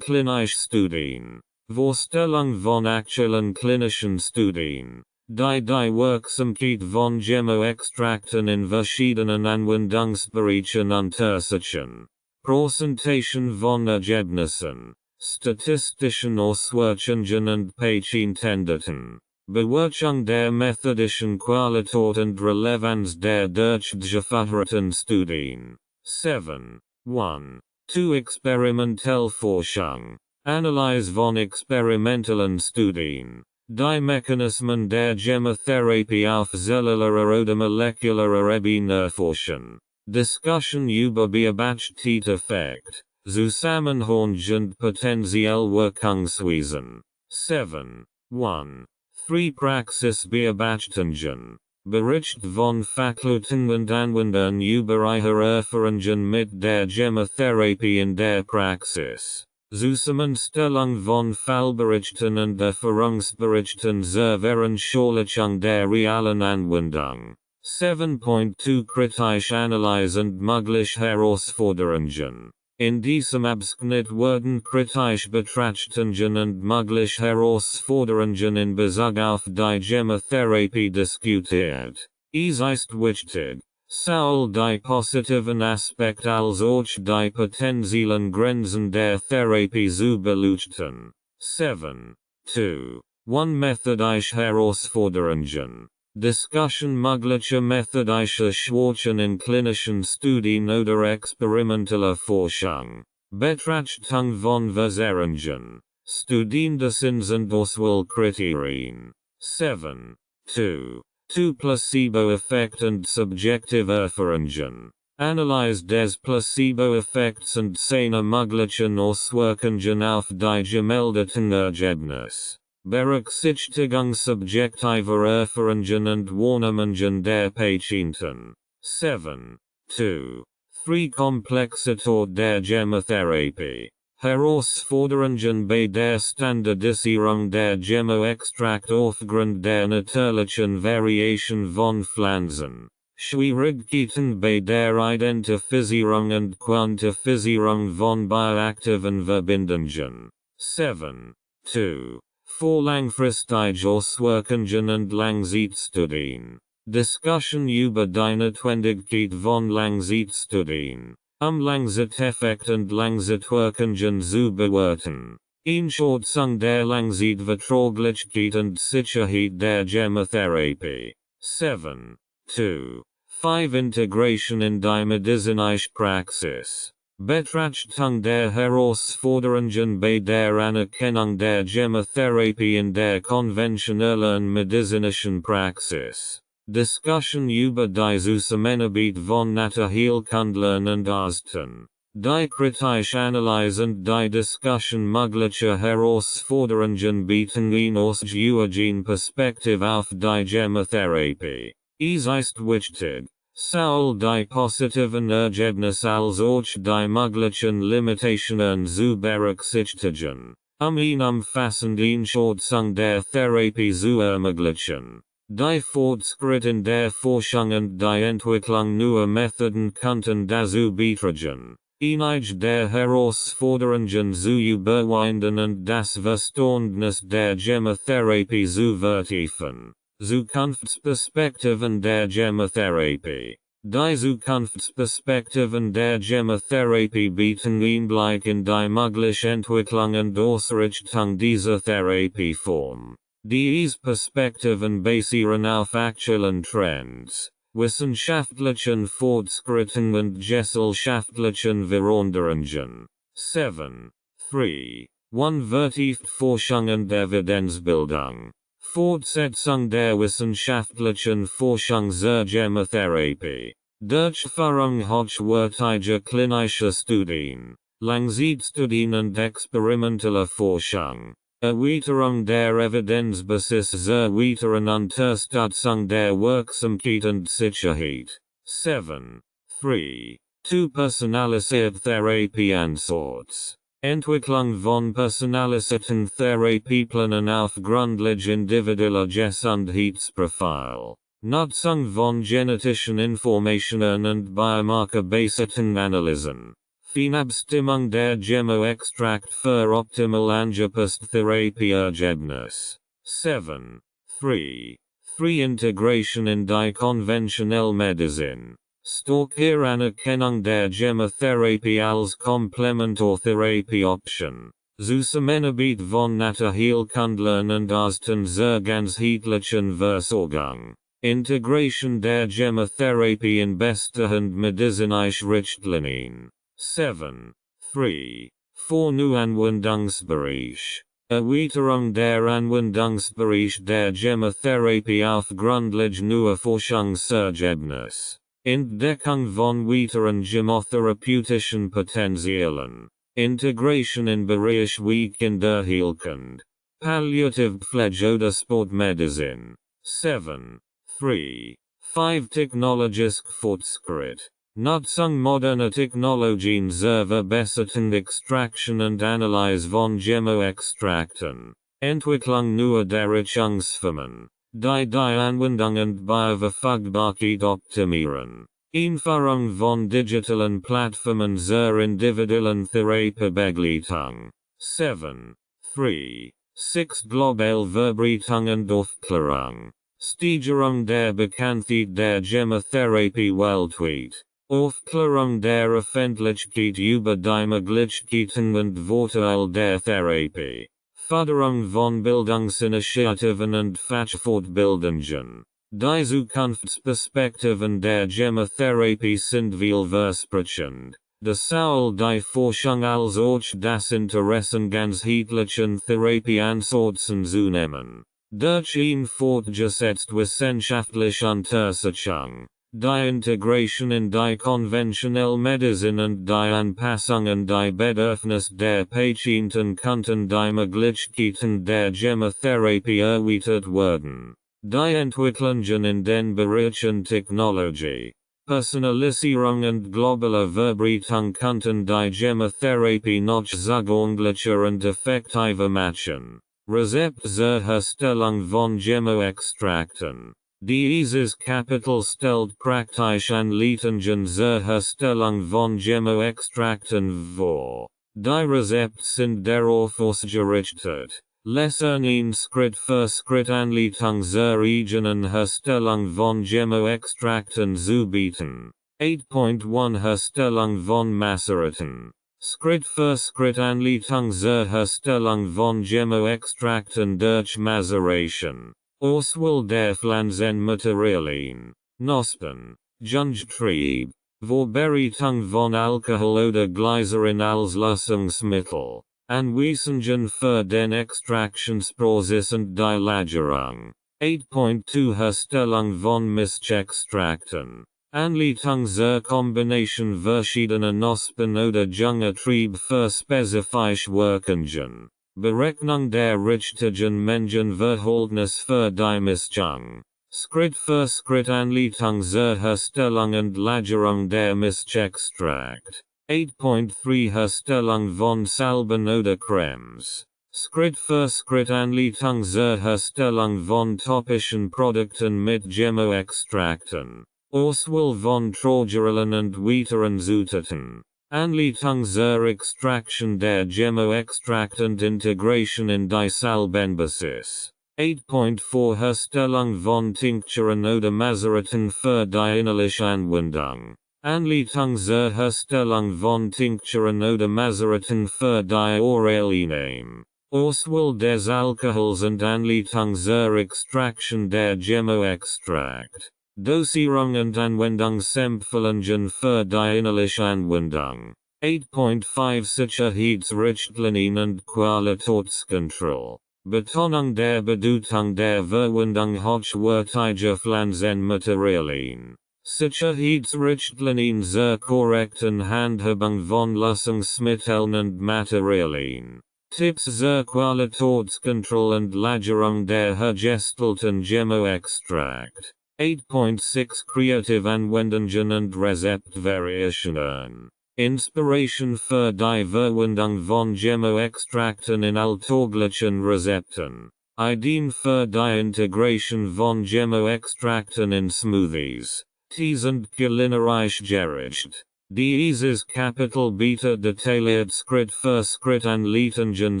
Klinische Studien. Vorstellung von aktuellen klinischen Studien, die Wirksamkeit von Gemmoextrakten in verschiedenen Anwendungsbereichen untersuchen. Präsentation von Ergebnissen, statistischen Auswertungen und Patientendaten. Bewertung der methodischen Qualität und Relevanz der durchgeführten Studien. 7.1 Experimentelle Forschung. Analyse von experimentellen Studien, Die Mechanismen der Gemotherapie auf zellulärer oder molekularer Ebene erforschen. Discussion über Beobachtungseffekt, Zusammenhang und potenziell Wirkungsweisen. 7. 1. 3 Praxis Beobachtungen. Bericht von Verklutungen und Anwendungen über ihre Erfahrungen mit der Gemotherapie in der Praxis. Zusammenstellung von Fallberichten und Erfahrungsberichten zur Veranschaulichung der realen Anwendung. 7.2 Kritisch Analyse und mögliche Herausforderungen. In diesem Abschnitt werden kritisch Betrachtungen und mögliche Herausforderungen in Bezug auf die Gemotherapie diskutiert. Es ist wichtig, sowohl die positiven Aspekte als auch die potenziellen Grenzen der Therapie zu beleuchten. 7. 2. 1 Methodische Herausforderungen. Discussion möglicher methodischer Schwächen in klinischen Studien oder experimenteller Forschung. Betrachtung von Verzerrungen. Studiendessen und Auswahlkriterien. 7. 2. 2 Placebo-Effekt und subjektive Erfahrungen. Analyse des Placebo-Effekts und seine möglichen Auswirkungen auf die gemeldeten Ergebnisse. Berücksichtigung subjektiver Erfahrungen und Wahrnehmungen der Patienten. 7. 2. 3 Komplexität der Gemotherapie. Herausforderungen bei der Standardisierung der Gemmo-Extrakt aufgrund der natürlichen Variation von Pflanzen. Schwierigkeiten bei der Identifizierung und Quantifizierung von bioaktiven Verbindungen. 7. 2. Vorlangfristige Auswirkungen und Langzeitstudien. Discussion über die Notwendigkeit von Langzeitstudien. Langzeiteffekt und Langzeitwirkungen zu bewerten. Einschätzung der Langzeitverträglichkeit und Sicherheit der Gemotherapie. 7. 2. 5 Integration in die medizinische Praxis. Betrachtung der Herausforderungen bei der Anerkennung der Gemotherapie in der konventionellen medizinischen Praxis. Discussion über die Zusammenarbeit von Naturheilkundlern und Ärzten. Die kritische Analyse und die Discussion möglicher Herausforderungen bieten eine ausgiebige Perspektive auf die Gemotherapie. Es ist wichtig, sowohl die positiven Ergebnisse als auch die möglichen Limitationen zu berücksichtigen, eine umfassende Einschätzung der Therapie zu ermöglichen. Die Fortschritte in der Forschung und die Entwicklung neuer Methoden könnten dazu beitragen, einige der Herausforderungen zu überwinden und das Verständnis der Gemotherapie zu vertiefen. Zukunftsperspektiven der Gemotherapie. Die Zukunftsperspektiven der Gemotherapie bieten Einblick in die mögliche Entwicklung und Ausrichtung dieser Therapieform. Diese Perspektiven basieren auf aktuellen Trends, wissenschaftlichen Fortschritten und gesellschaftlichen Veränderungen. 7. 3. 1 Vertieft Forschung und Evidenzbildung. Fortsetzung der wissenschaftlichen Forschung zur Gemotherapie. Durchführung hochwertiger klinischer Studien, Langzeitstudien und experimenteller Forschung. Erweiterung der Evidenzbasis zur weiteren Unterstützung der Wirksamkeit und Sicherheit. 7. 3. 2 Personalisierte Therapieansatz. Entwicklung von personalisierten Therapieplänen auf Grundlage individueller Gesundheitsprofil. Nutzung von genetischen Informationen und biomarker-basierten Analysen. Feinabstimmung der Gemmo-Extrakt für optimal angepasste Therapieergebnis. 7. 3. 3 Integration in die konventionelle Medizin. Stärkere Anerkennung der Gemotherapie als Komplementartherapie-Option. Zusammenarbeit von Naturheilkundlern und Ärzten zur ganzheitlichen Versorgung. Integration der Gemotherapie in bestehend medizinische Richtlinien. 7. 3. 4 Anwendungsbereich. Erweiterung der Anwendungsbereich der Gemotherapie aufgrundlich neuer Forschungsergebnis. Entdeckung von weiteren gemotherapeutischen Potenzialen. Integration in Bereich wie Kinderheilkunde. Palliativpflege oder Sportmedizin. 7. 3. 5 Technologisch Fortschritt. Nutzung moderner Technologien zur Verbesserung Extraction und Analyse von Chemoextrakten. Entwicklung neuer Darreichungsformen, die Anwendung und Bioverfügbarkeit optimieren. Einführung von digitalen Plattformen zur individuellen Therapiebegleitung. 7. 3. 6 Global Verbreitung und Aufklärung. Steigerung der Bekanntheit der Gemotherapie weltweit. Aufklärung der Öffentlichkeit über die Möglichkeiten und Vorteile der Therapie. Förderung von Bildungsinitiativen und Fachfortbildungen. Die Zukunftsperspektiven der Gemotherapie sind vielversprechend. Das soll die Forschung als auch das Interesse ganzheitlichen Therapieansätzen zunehmen. Durch eine fortgesetzte wissenschaftliche Untersuchung. Die Integration in die konventionelle Medizin und die Anpassung an die Bedürfnisse der Patienten konnten die Möglichkeiten der Gemotherapie erweitert werden. Die Entwicklungen in den Bereichen Technologie, Personalisierung und globale Verbreitung konnten die Gemotherapie noch zugänglicher und effektiver machen. Rezept zur Herstellung von Chemoextrakten. Dieses Kapitel stellt praktische Anleitungen zur Herstellung von Chemoextrakten vor. Die Rezepte sind darauf ausgerichtet, Lesson in Schritt für Schritt Anleitung zur eigenen Herstellung von Chemoextrakten zu bieten. 8.1 Herstellung von Maceraten. Schritt für Schritt Anleitung zur Herstellung von Chemoextrakten durch Maceration. Auswahl der Pflanzenmaterialien. Knospen. Jungtrieb. Vorbereitung von Alkohol oder Glycerin als Lösungsmittel. Anweisungen für den Extraktionsprozess und die Lagerung. 8.2 Herstellung von Mischextrakten. Anleitung zur Kombination verschiedener Knospen oder Jungtrieb für spezifische Wirkungen. Berechnung der richtigen Mengenverhältnis für die Mischung. Schritt für Schritt Anleitung zur Herstellung und Lagerung der Mischextrakt. 8.3 Herstellung von Salben oder Cremes. Schritt für Schritt Anleitung zur Herstellung von topischen Produkten mit Chemoextrakten. Auswahl von Trojerilen und weiteren Zutaten. Anleitung zur Extraction der Chemoextrakt und Integration in die Salbenbasis. 8.4 Herstellung von Tinkturen oder Maceraten für die innerliche Anwendung. Anleitung zur Herstellung von Tinkturen oder Maceraten für die Oraleinahme. Auswahl des Alkohols und Anleitung zur Extraction der Chemoextrakt. Dosierung und Anwendungsempfehlungen für die innerliche Anwendung. 8.5 Sicherheitsrichtlinien und Qualitätskontrolle. Betonung der Bedeutung der Verwendung hochwertiger Pflanzenmaterialien. Sicherheitsrichtlinien zur korrekten Handhabung von Lösungsmitteln und Materialien. Tipps zur Qualitätskontrolle und Lagerung der hergestellten Chemoextrakt. 8.6 Kreative Anwendungen und Rezeptvariationen. Inspiration für die Verwendung von Chemoextrakten in alltäglichen Rezepten. Ideen für die Integration von Chemoextrakten in Smoothies. Teas und kulinarisch gericht. Dieses Kapitel bietet detailliert Schritt für Schritt Anleitungen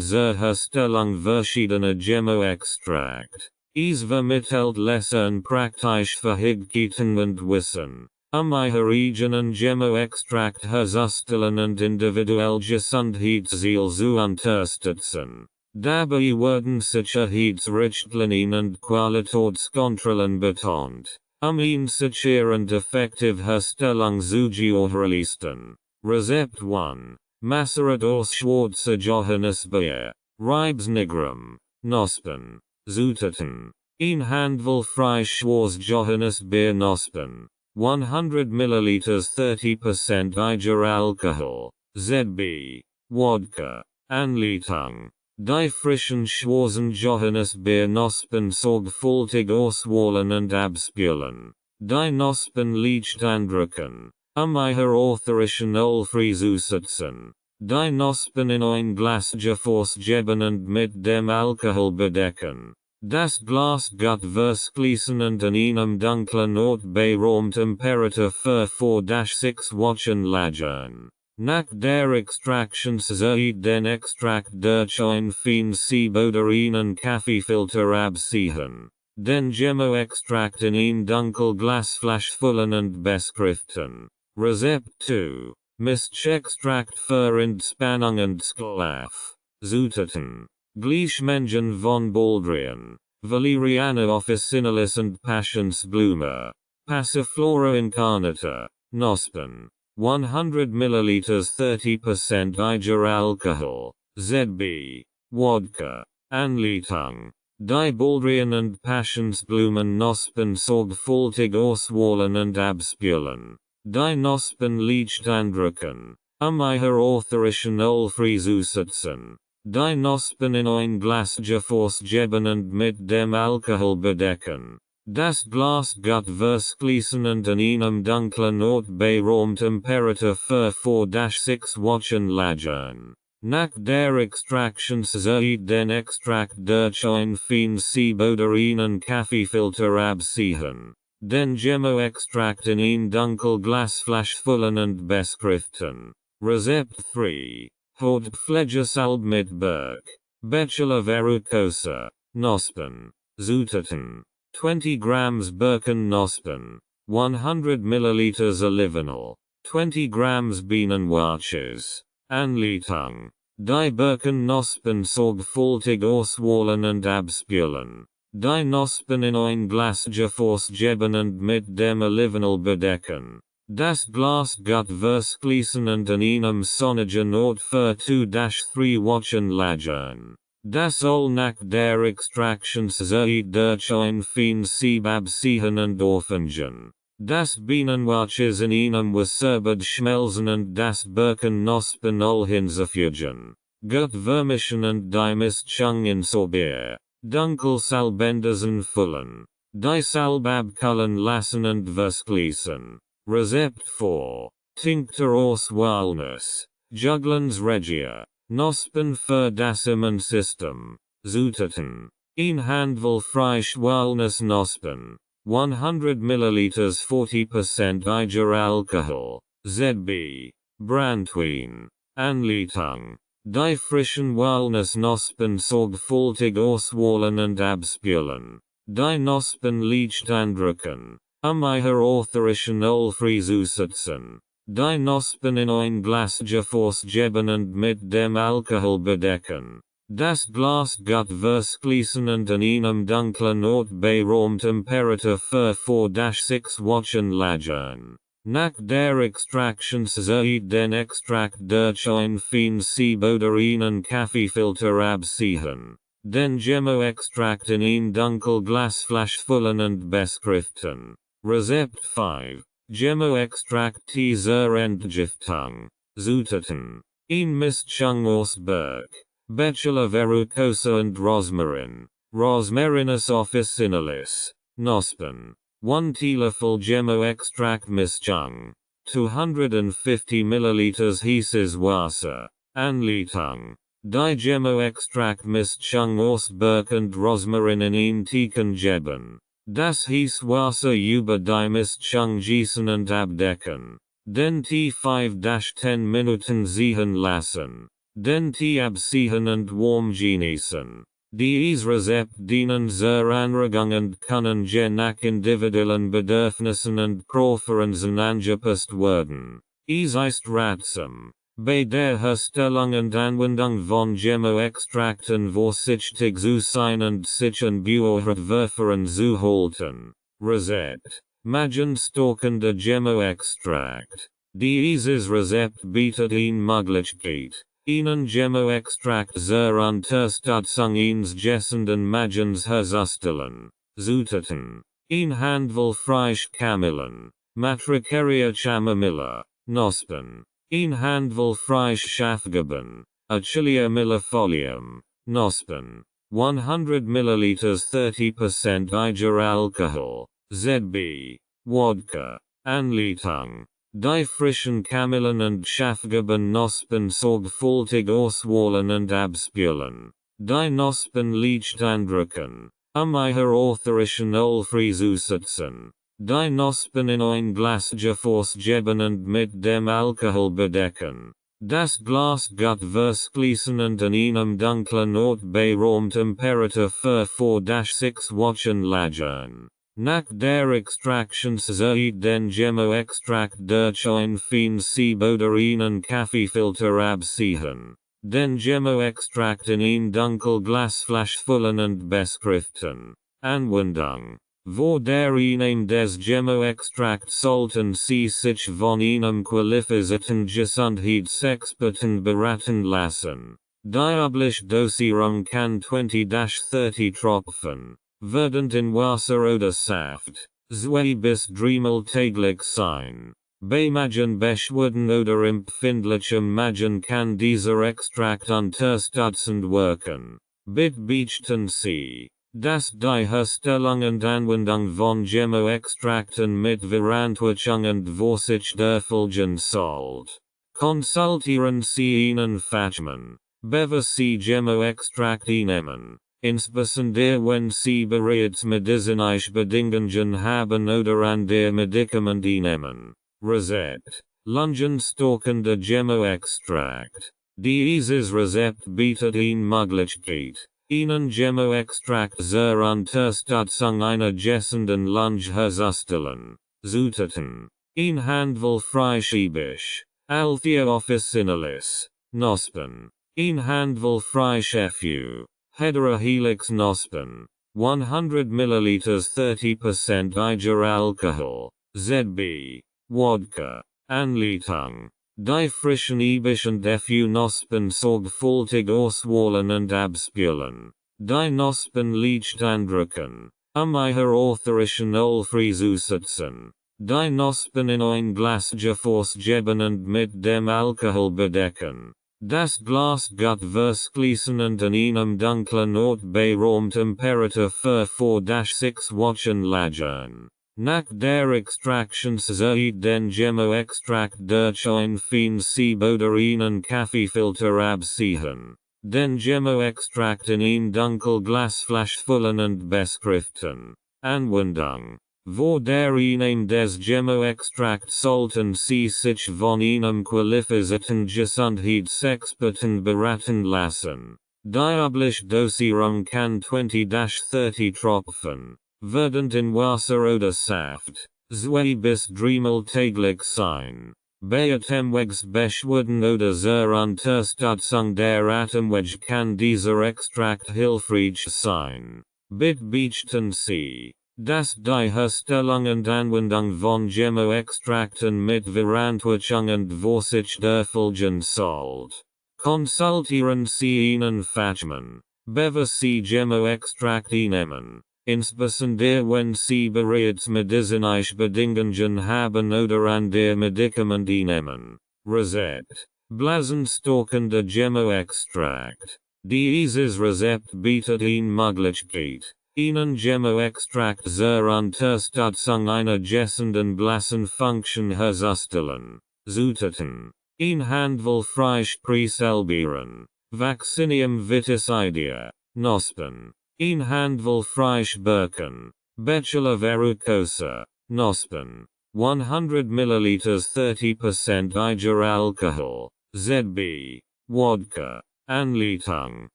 zur Herstellung verschiedener Chemoextrakt. Es vermittelt Lesson praktisch Fähigkeiten und Wissen. Ihre eigenen Chemoextrakt herzustellen und individuell Gesundheitsziele zu unterstützen. Dabei werden Sicherheitsrichtlinien und Qualitätskontrollen betont. Eine sichere und effektive Herstellung zu gewährleisten. Rezept 1. Macerat aus schwarzer Johannisbeer. Ribes nigrum, Knospen, Zutaten. Ein Handvoll frisch Johannes Beer Knospen. 100 ml 30% Eiger alcohol, ZB. Wodka. Anleitung. Die frischen Schwarzen Johannes Beer Knospen sorgfältig auswählen und abspülen. Die Knospen leicht andrücken. Ihrer Original zusetzen. Die Knospen in ein Glas Gefäß geben und mit dem Alkohol bedecken. Das Glas gut verschließen und in einem dunklen Ort bei Raumtemperatur für 4-6 Wochen lagern. Nach der Extraktion wird den Extrakt durch ein Feinsieb oder einen Kaffeefilter abziehen. Den Gemmo-Extrakt in ein Dunkelglasflasch füllen und beschriften. Rezept 2. Mischextrakt für Entspannung und Schlaf. Zutaten. Gleichmengen von Baldrian. Valeriana officinalis und Passionsblume. Passiflora incarnata. Knospen. 100 ml 30% Eiger alcohol, ZB. Wodka. Anleitung. Die Baldrian und Passionsblumen Knospen sorgfältig auswählen und abspülen. Die Knospen leicht andrücken. Ihrer Original zusetzen. Die Knospen in ein Glas Gefäß geben und mit dem Alkohol bedecken. Das Glas gut verschließen und in einem dunklen Ort bei Raumtemperatur für 4-6 Wochen lagern. Nach der Extraktion wird den Extrakt durch ein Feinsieb oder einen Kaffeefilter abziehen. Den Gemmo-Extrakt in ein Dunkelglasflasch füllen und beschriften. Rezept 3. Hautpflegesalbe mit Berg. Bachelor Verrucosa. Knospen. Zutaten. 20 grams Birkenknospen. 100 ml Olivenöl. 20 grams Bienenwachs. Anleitung. Die Birkenknospen sorgfältig auswählen und abspülen. Die Knospen in ein Glas Gefäß geben und mit dem Olivenöl bedecken. Das Glas gut verschließen und in einem sonnigen Ort für 2-3 Wochen lagern. Das Öl nach der Extraktion wird durch ein Feinsieb abziehen und aufhängen. Das Bienenwachs in einem Wasserbad schmelzen und das Birkenknospenöl hinzufügen. Gut vermischen und die Mischung in Sorbier. Dunkelsalbendersen füllen. Die Salbe abkühlen lassen und verschließen. Rezept 4. Tincture aus Walnuss. Juglans regia. Knospen für das Immunsystem. Zutaten. Ein Handvoll frisch Walnuss-Knospen. 100 ml 40% Eiger alcohol. ZB. Brandwein. Anleitung. Die frischen Walnuss-Knospen sorgfältig auswählen und abspülen. Die Knospen leicht andrücken. Ihrer Original zusetzen. Die Knospen in ein Glas Gefäß geben und mit dem Alkohol bedecken. Das Glas gut verschließen und in einem dunklen Ort bei Raumtemperatur für 4-6 Wochen lagern. Nach der Extraktion wird den Extrakt durch ein Feinsieb oder einen Kaffeefilter abziehen. Den Gemmo-Extrakt in ein Dunkelglasflasch füllen und beschriften. Rezept 5. Gemmo-Extrakt zur Entgiftung. Zutaten. Ein Mischung aus Berg. Bachelor Verrucosa und Rosmarin. Rosmarinus officinalis. Knospen. 1 teelöffel Gemmo-Extrakt Mischung. 250 ml heißes Wasser. Anleitung. Die Gemmo-Extrakt Mischung aus Berg und Rosmarin in ein Teeken geben. Das heiße Wasser über die Mischung gießen und abdecken. Den Tee 5-10 Minuten ziehen lassen. Den Tee abziehen und warm genießen. Dies Rezept dienen zur Anregung und können je nach individuellen Bedürfnissen und Präferenzen angepasst werden. Es ist ratsam, bei der Herstellung und Anwendung von Gemmo-Extrakten vorsichtig zu sein und sich an Beobachtungen zu halten. Rezept. Magenstockender Gemmo-Extrakt. Dieses Rezept bietet eine Möglichkeit, Ihnen Gemmo-Extrakt zur Unterstützung eines Gessenden Magens herzustellen, zuteten. Ein Handvoll frisch Kamillen, Matricaria Chamomilla, Knospen. Ein Handvoll frisch Schafgaben, Achillea millefolium, Knospen. 100 milliliters 30% Eiger alcohol, ZB, Wodka, Anleitung. Die frischen Kamillen und Schafgaben Knospen sorgfältig auswählen und abspülen. Die Knospen leicht andrücken. Ihrer Original freizusetzen. Die Knospen in ein Glas Gefäß geben und mit dem Alkohol bedecken. Das Glas gut verschließen und in einem dunklen Ort bei Raumtemperatur für 4-6 Wochen lagern. Nach der Extraktionszeit den Gemmo-Extrakt durch ein feines Sieb oder einen Kaffeefilter abziehen. Den Gemmo-Extrakt in ein Dunkelglasflasch füllen und beschriften. Anwendung. Vor der Einnahme des Gemmo-Extrakt sollten Sie sich von einem qualifizierten Gesundheitsexperten beraten lassen. Die übliche Dosierung kann 20-30 Tropfen, werdend in Wasser oder Saft, 2 bis 3-mal täglich sein. Bei Magenbeschwerden oder empfindlichem Magen kann dieser Extrakt unterstützend wirken. Bitte beachten Sie, dass die Herstellung und Anwendung von Gemmo-Extrakten mit Verantwortung und Vorsicht erfolgen sollt. Konsultieren Sie einen Fachmann, bevor Sie Gemmo-Extrakt nehmen, insbesondere wenn Sie bereits medizinische Bedingungen haben oder an der Medikament nehmen. Rezept. Lungenstockender Gemmo-Extrakt. Dieses Rezept bietet Ihnen Möglichkeit, Ihnen Gemmo-Extrakt zur Unterstützung einer gessenden Lunge herzustellen. Zutaten. Ein Handvoll frisch Althea officinalis, Knospen. Ein Handvoll frisch FU. Heterohelix Knospen. 100 milliliters 30% Eiger alcohol, ZB. Wodka. Anleitung. Die frischen und FU Knospen sorgfältig auswählen und abspülen. Die Knospen leicht andrücken. Ihrer Original freizusetzen. Die Knospen in ein Glas Gefäß geben und mit dem Alkohol bedecken. Das Glas gut verschließen und in einem dunklen Ort bei Raumtemperatur für 4-6 Wochen lagern. Nach der Extraktionszeit den Gemmo-Extrakt durch ein feines Sieb oder einen Kaffeefilter abziehen. Den Gemmo-Extrakt in ein Dunkelglasflasch füllen und beschriften. Anwendung. Vor der Einnahme des Gemmo-Extrakt sollten Sie sich von einem qualifizierten Gesundheitsexperten beraten lassen. Die übliche Dosierung kann 20-30 Tropfen, werdend in Wasser oder Saft, 2 bis 3-mal täglich sein. Bei Atemwegsbeschwerden oder zur Unterstützung der Atemwege kann dieser Extrakt hilfreich sein. Bitte beachten Sie, dass die Herstellung und Anwendung von Gemmo-Extrakten mit Verantwortung und Vorsicht erfolgen sollt. Konsultieren Sie einen Fachmann, bevor Sie Gemmo-Extrakt nehmen, insbesondere wenn Sie bereits medizinische Bedingungen haben oder an der Medikament nehmen. Rezept. Blasenstockender Gemmo-Extrakt. Dieses Rezept bietet Ihnen Möglichkeit, Ihnen Gemmo-Extrakt zur Unterstützung einer gessenden Blasenfunktion herzustellen. Zutaten. Ein Handvoll frisch Preselbieren. Vaccinium viticida. Knospen. Ein Handvoll frisch Birken. Bachelor verrucosa. Knospen. 100 milliliters 30% Eiger alcohol. ZB. Wodka. Anleitung.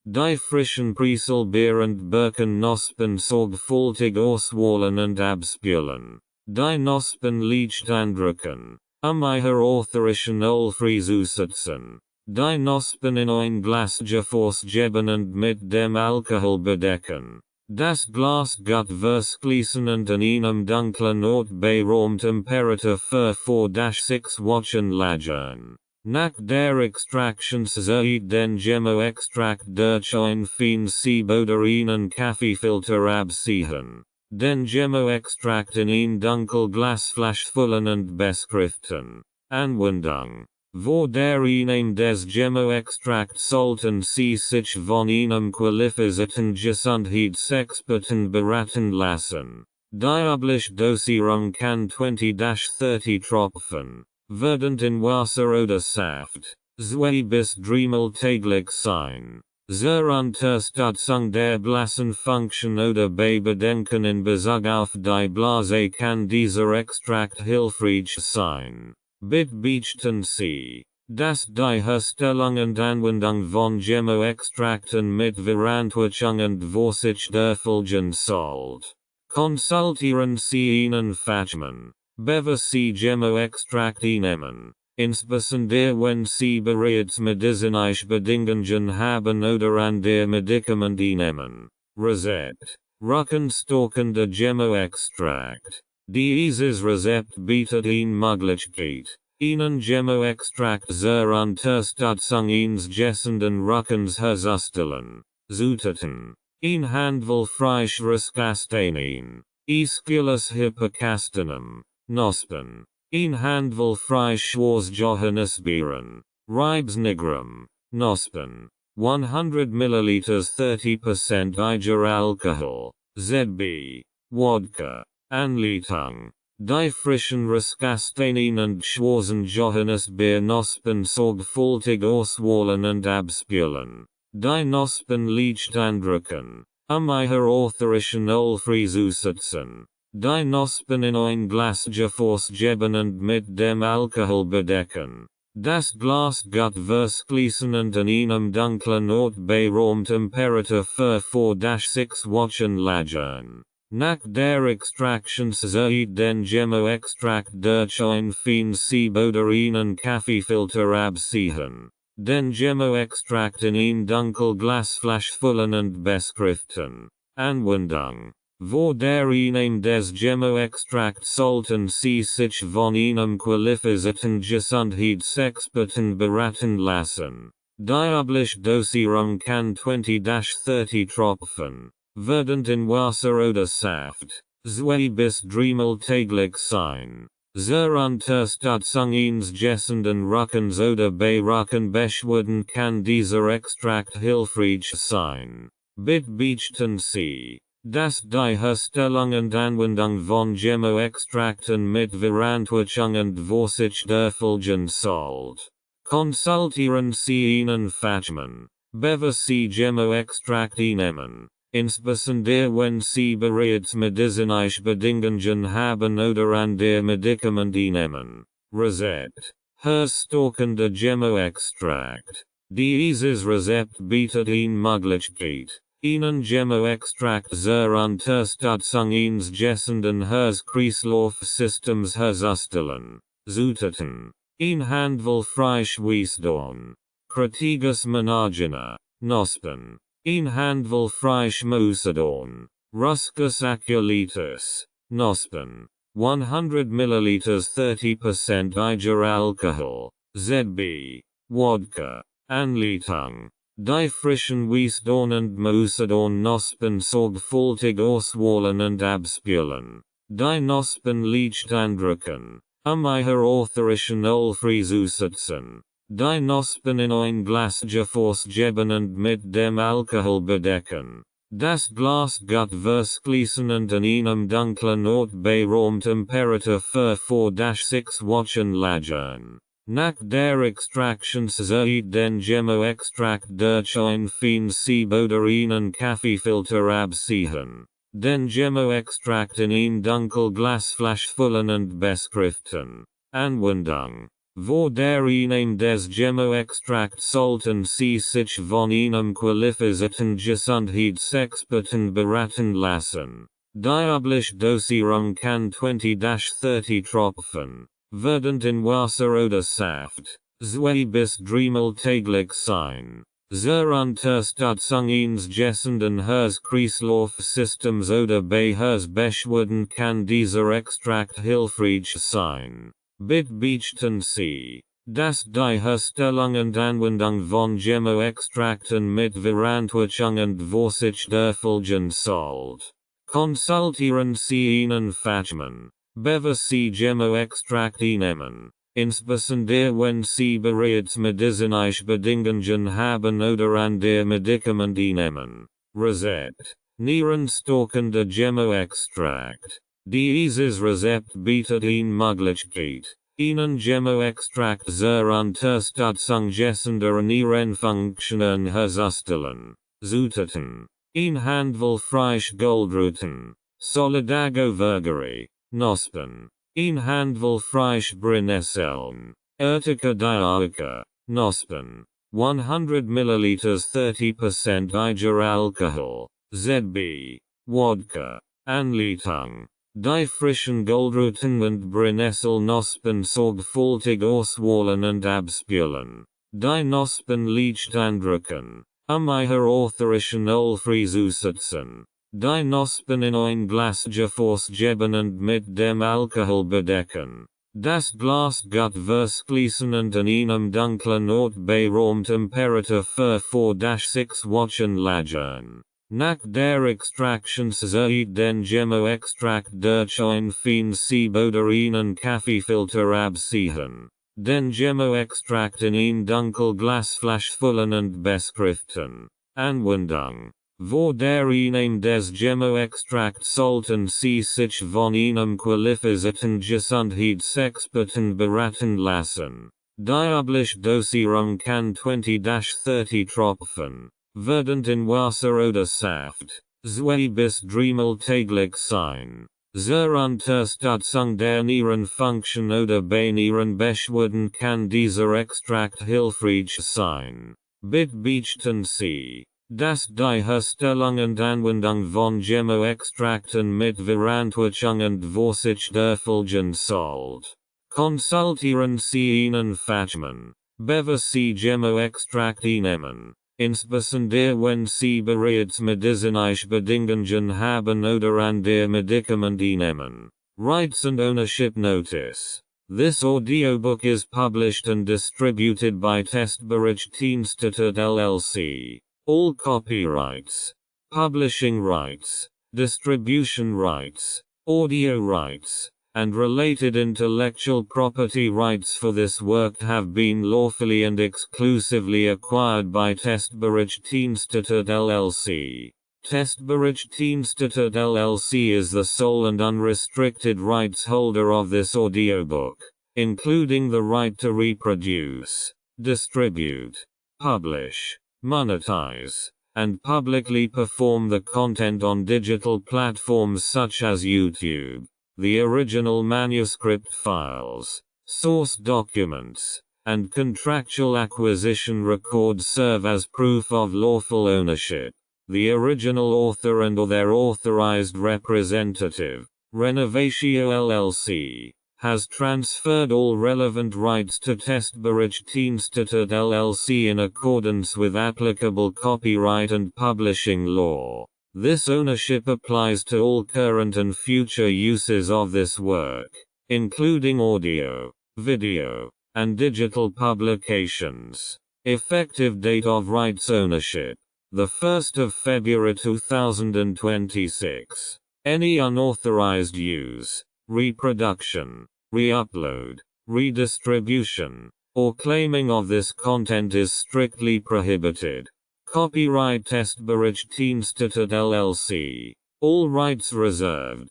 Die frischen Preselbier und Birken Knospen sorgfältig auswählen und abspülen. Die Knospen leicht andrücken. Ihrer Original freizusetzen. Die Knospen in ein Glas Gefäß geben und mit dem Alkohol bedecken. Das Glas gut verschließen und in einem dunklen Ort bei Raumtemperatur für 4-6 Wochen lagern. Nach der Extraktionszeit den Gemmo-Extrakt durch ein feines Sieb oder einen Kaffeefilter abziehen. Den Gemmo-Extrakt in ein Dunkelglasflasch füllen und beschriften. Anwendung. Vor der Einnahme des Gemmo-Extrakt sollten Sie sich von einem qualifizierten Gesundheitsexperten beraten lassen. Die übliche Dosierung kann 20-30 Tropfen, werdend in Wasser oder Saft, 2 bis 3-mal täglich sein. Zur Unterstützung der Blasenfunktion oder bei Bedenken in Bezug auf die Blase kann dieser Extrakt hilfreich sein. Bitte beachten Sie, dass die Herstellung und Anwendung von Gemmo-Extrakten mit Verantwortung und Vorsicht erfolgen sollte. Konsultieren Sie einen Fachmann, bevor Sie Gemmo-Extrakt nehmen, insbesondere wenn Sie bereits medizinische Bedingungen haben oder an der Medikamente nehmen. Rezept. Rückenstockender Gemmo-Extrakt. Dieses Rezept bietet Ihnen Möglichkeit, Ihnen Gemmo-Extrakt zur Unterstützung Ihres gesunden Rückens herzustellen. Zutaten. Ein Handvoll frisch Raskastanien. Aesculus hippocastanum. Knospen. Ein Handvoll frisch Schwarzjohannisbeeren. Ribes nigrum. Knospen. 100 ml 30% Eiger alcohol. ZB. Wodka. Anleitung. Die frischen Raskastanien und Schwarzen-Johannisbeer-Knospen sorgfältig auswählen und abspülen. Die Knospen leicht andrücken. Ihre authorischen Olfrei zusetzen. Die Knospen in ein Glas Gefäß geben und mit dem Alkohol bedecken. Das Glas gut verschließen und in einem dunklen Ort bei Raumtemperatur für 4-6 Wochen lagern. Nach der Extraktionszeit den Gemmo-Extrakt durch ein feines Sieb oder einen Kaffeefilter abziehen. Den Gemmo-Extrakt in ein Dunkelglasflasch füllen und beschriften. Anwendung. Vor der Einnahme des Gemmo-Extrakt sollten Sie sich von einem qualifizierten Gesundheitsexperten beraten lassen. Die übliche Dosierung kann 20-30 Tropfen, werdend in Wasser oder Saft, 2 bis 3-mal täglich sein. Zur Unterstützung Ihres gesunden Rückens oder bei Rückenbeschwerden kann dieser Extrakt hilfreich sein. Bitte beachten Sie, dass die Herstellung und Anwendung von Gemmo-Extrakten mit Verantwortung und Vorsicht erfolgen sollte. Konsultieren Sie einen Fachmann, bevor Sie Gemmo-Extrakt nehmen. Insbesondere wenn Sie bereits medizinische Bedingungen haben oder an der Medikamente nehmen. Rezept. Herstockender Gemmo-Extrakt. Dieses Rezept bietet Ihnen Möglichkeit, Ihnen Gemmo-Extrakt zur Unterstützung Ihres gesunden Herz-Kreislauf-Systems herzustellen. Zutaten. Ein Handvoll frisch Weißdorn. Kratiges Managina. Knospen. Ein Handvoll frisch Musadorn. Ruscus aculeatus. Knospen. 100 ml 30% Eiger alcohol. ZB. Wodka. Anleitung. Die frischen Weißdorn und Musadorn Knospen sorgfältig auswählen und abspülen. Die Knospen leicht andrücken. Ihre authorischen Olfrei zusetzen. Die Knospen in ein Glas Gefäß geben und mit dem Alkohol bedecken. Das Glas gut verschließen und in einem dunklen Ort bei Raumtemperatur für 4-6 Wochen lagern. Nach der Extraktionszeit den Gemmo-Extrakt durch ein feines Sieb oder einen Kaffeefilter abziehen. Den Gemmo-Extrakt in ein Dunkelglasflasch füllen und beschriften. Anwendung. Vor der Einnahme des Gemmo-Extrakt sollten Sie sich von einem qualifizierten Gesundheitsexperten beraten lassen. Die übliche Dosierung kann 20-30 Tropfen, werdend in Wasser oder Saft, 2 bis 3-mal täglich sein. Zur Unterstützung Ihres gesunden Herz-Kreislauf-Systems oder bei Herzbeschwerden kann dieser Extrakt hilfreich sein. Bitte beachten Sie, Die Herstellung und Anwendung von Gemmo-Extrakten mit Verantwortung und Vorsicht erfolgen sollt. Konsultieren Sie Ihnen Fachmann, bevor Sie Gemmo-Extrakte nehmen, insbesondere wenn Sie bereits medizinische Bedingungen haben oder an der Medikamente nehmen. Rezept. Nierenstockende Gemmo-Extrakt. Dieses Rezept bietet Ihnen Möglichkeit, Ihnen Gemmo-Extrakt zur Unterstützung gesunder Nierenfunktionen herzustellen. Zutaten. Ein Handvoll frisch Goldruten, Solidago Vergere, Knospen. Ein Handvoll frisch Brennnesseln, Urtica dioica, Knospen. 100 ml 30% Eiger alcohol, ZB, Wodka, Anleitung. Die frischen Goldruten und Brennnessel-Knospen sorgfältig auswählen und abspülen. Die Knospen leicht andrücken, ihre Original freizusetzen. Die Knospen in ein Glas Gefäß geben und mit dem Alkohol bedecken. Das Glas gut verschließen und an einem dunklen Ort bei Raumtemperatur für 4-6 Wochen lagern. Nach der Extraktion wird den Gemmo-Extrakt durch ein Sieb oder einen Kaffeefilter abziehen. Den Gemmo-Extrakt in ein Dunkelglasflasch füllen und beschriften. Anwendung. Vor der Einnahme des Gemmo-Extrakt sollten Sie sich von einem qualifizierten Gesundheitsexperten beraten lassen. Die übliche Dosierung kann 20-30 Tropfen, werdend in Wasser oder Saft, 2 bis 3 Mal täglich sein. Zur Unterstützung der Nierenfunktion oder bei Nierenbeschwerden kann dieser Extrakt hilfreich sein. Bitte beachten Sie, dass die Herstellung und Anwendung von Gemmo-Extrakten mit Verantwortung und Vorsicht erfolgen sollt. Konsultieren Sie Ihnen Fachmann, bevor Sie Gemmo-Extrakte nehmen, insbesondere wenn Sie bereits medizinische Bedingungen haben oder an der Medikamente nehmen. Rights and Ownership Notice. This audiobook is published and distributed by Testbericht Institute LLC. All copyrights, publishing rights, distribution rights, audio rights, and related intellectual property rights for this work have been lawfully and exclusively acquired by Testbericht Institute LLC. Testbericht Institute LLC is the sole and unrestricted rights holder of this audiobook, including the right to reproduce, distribute, publish, monetize, and publicly perform the content on digital platforms such as YouTube. The original manuscript files, source documents, and contractual acquisition records serve as proof of lawful ownership. The original author and/or their authorized representative, Renovatio LLC, has transferred all relevant rights to Testbericht Institute LLC in accordance with applicable copyright and publishing law. This ownership applies to all current and future uses of this work, including audio, video, and digital publications. Effective date of rights ownership: the 1st of February 2026. Any unauthorized use, reproduction, re-upload, redistribution, or claiming of this content is strictly prohibited. Copyright Testbericht Institute LLC. All rights reserved.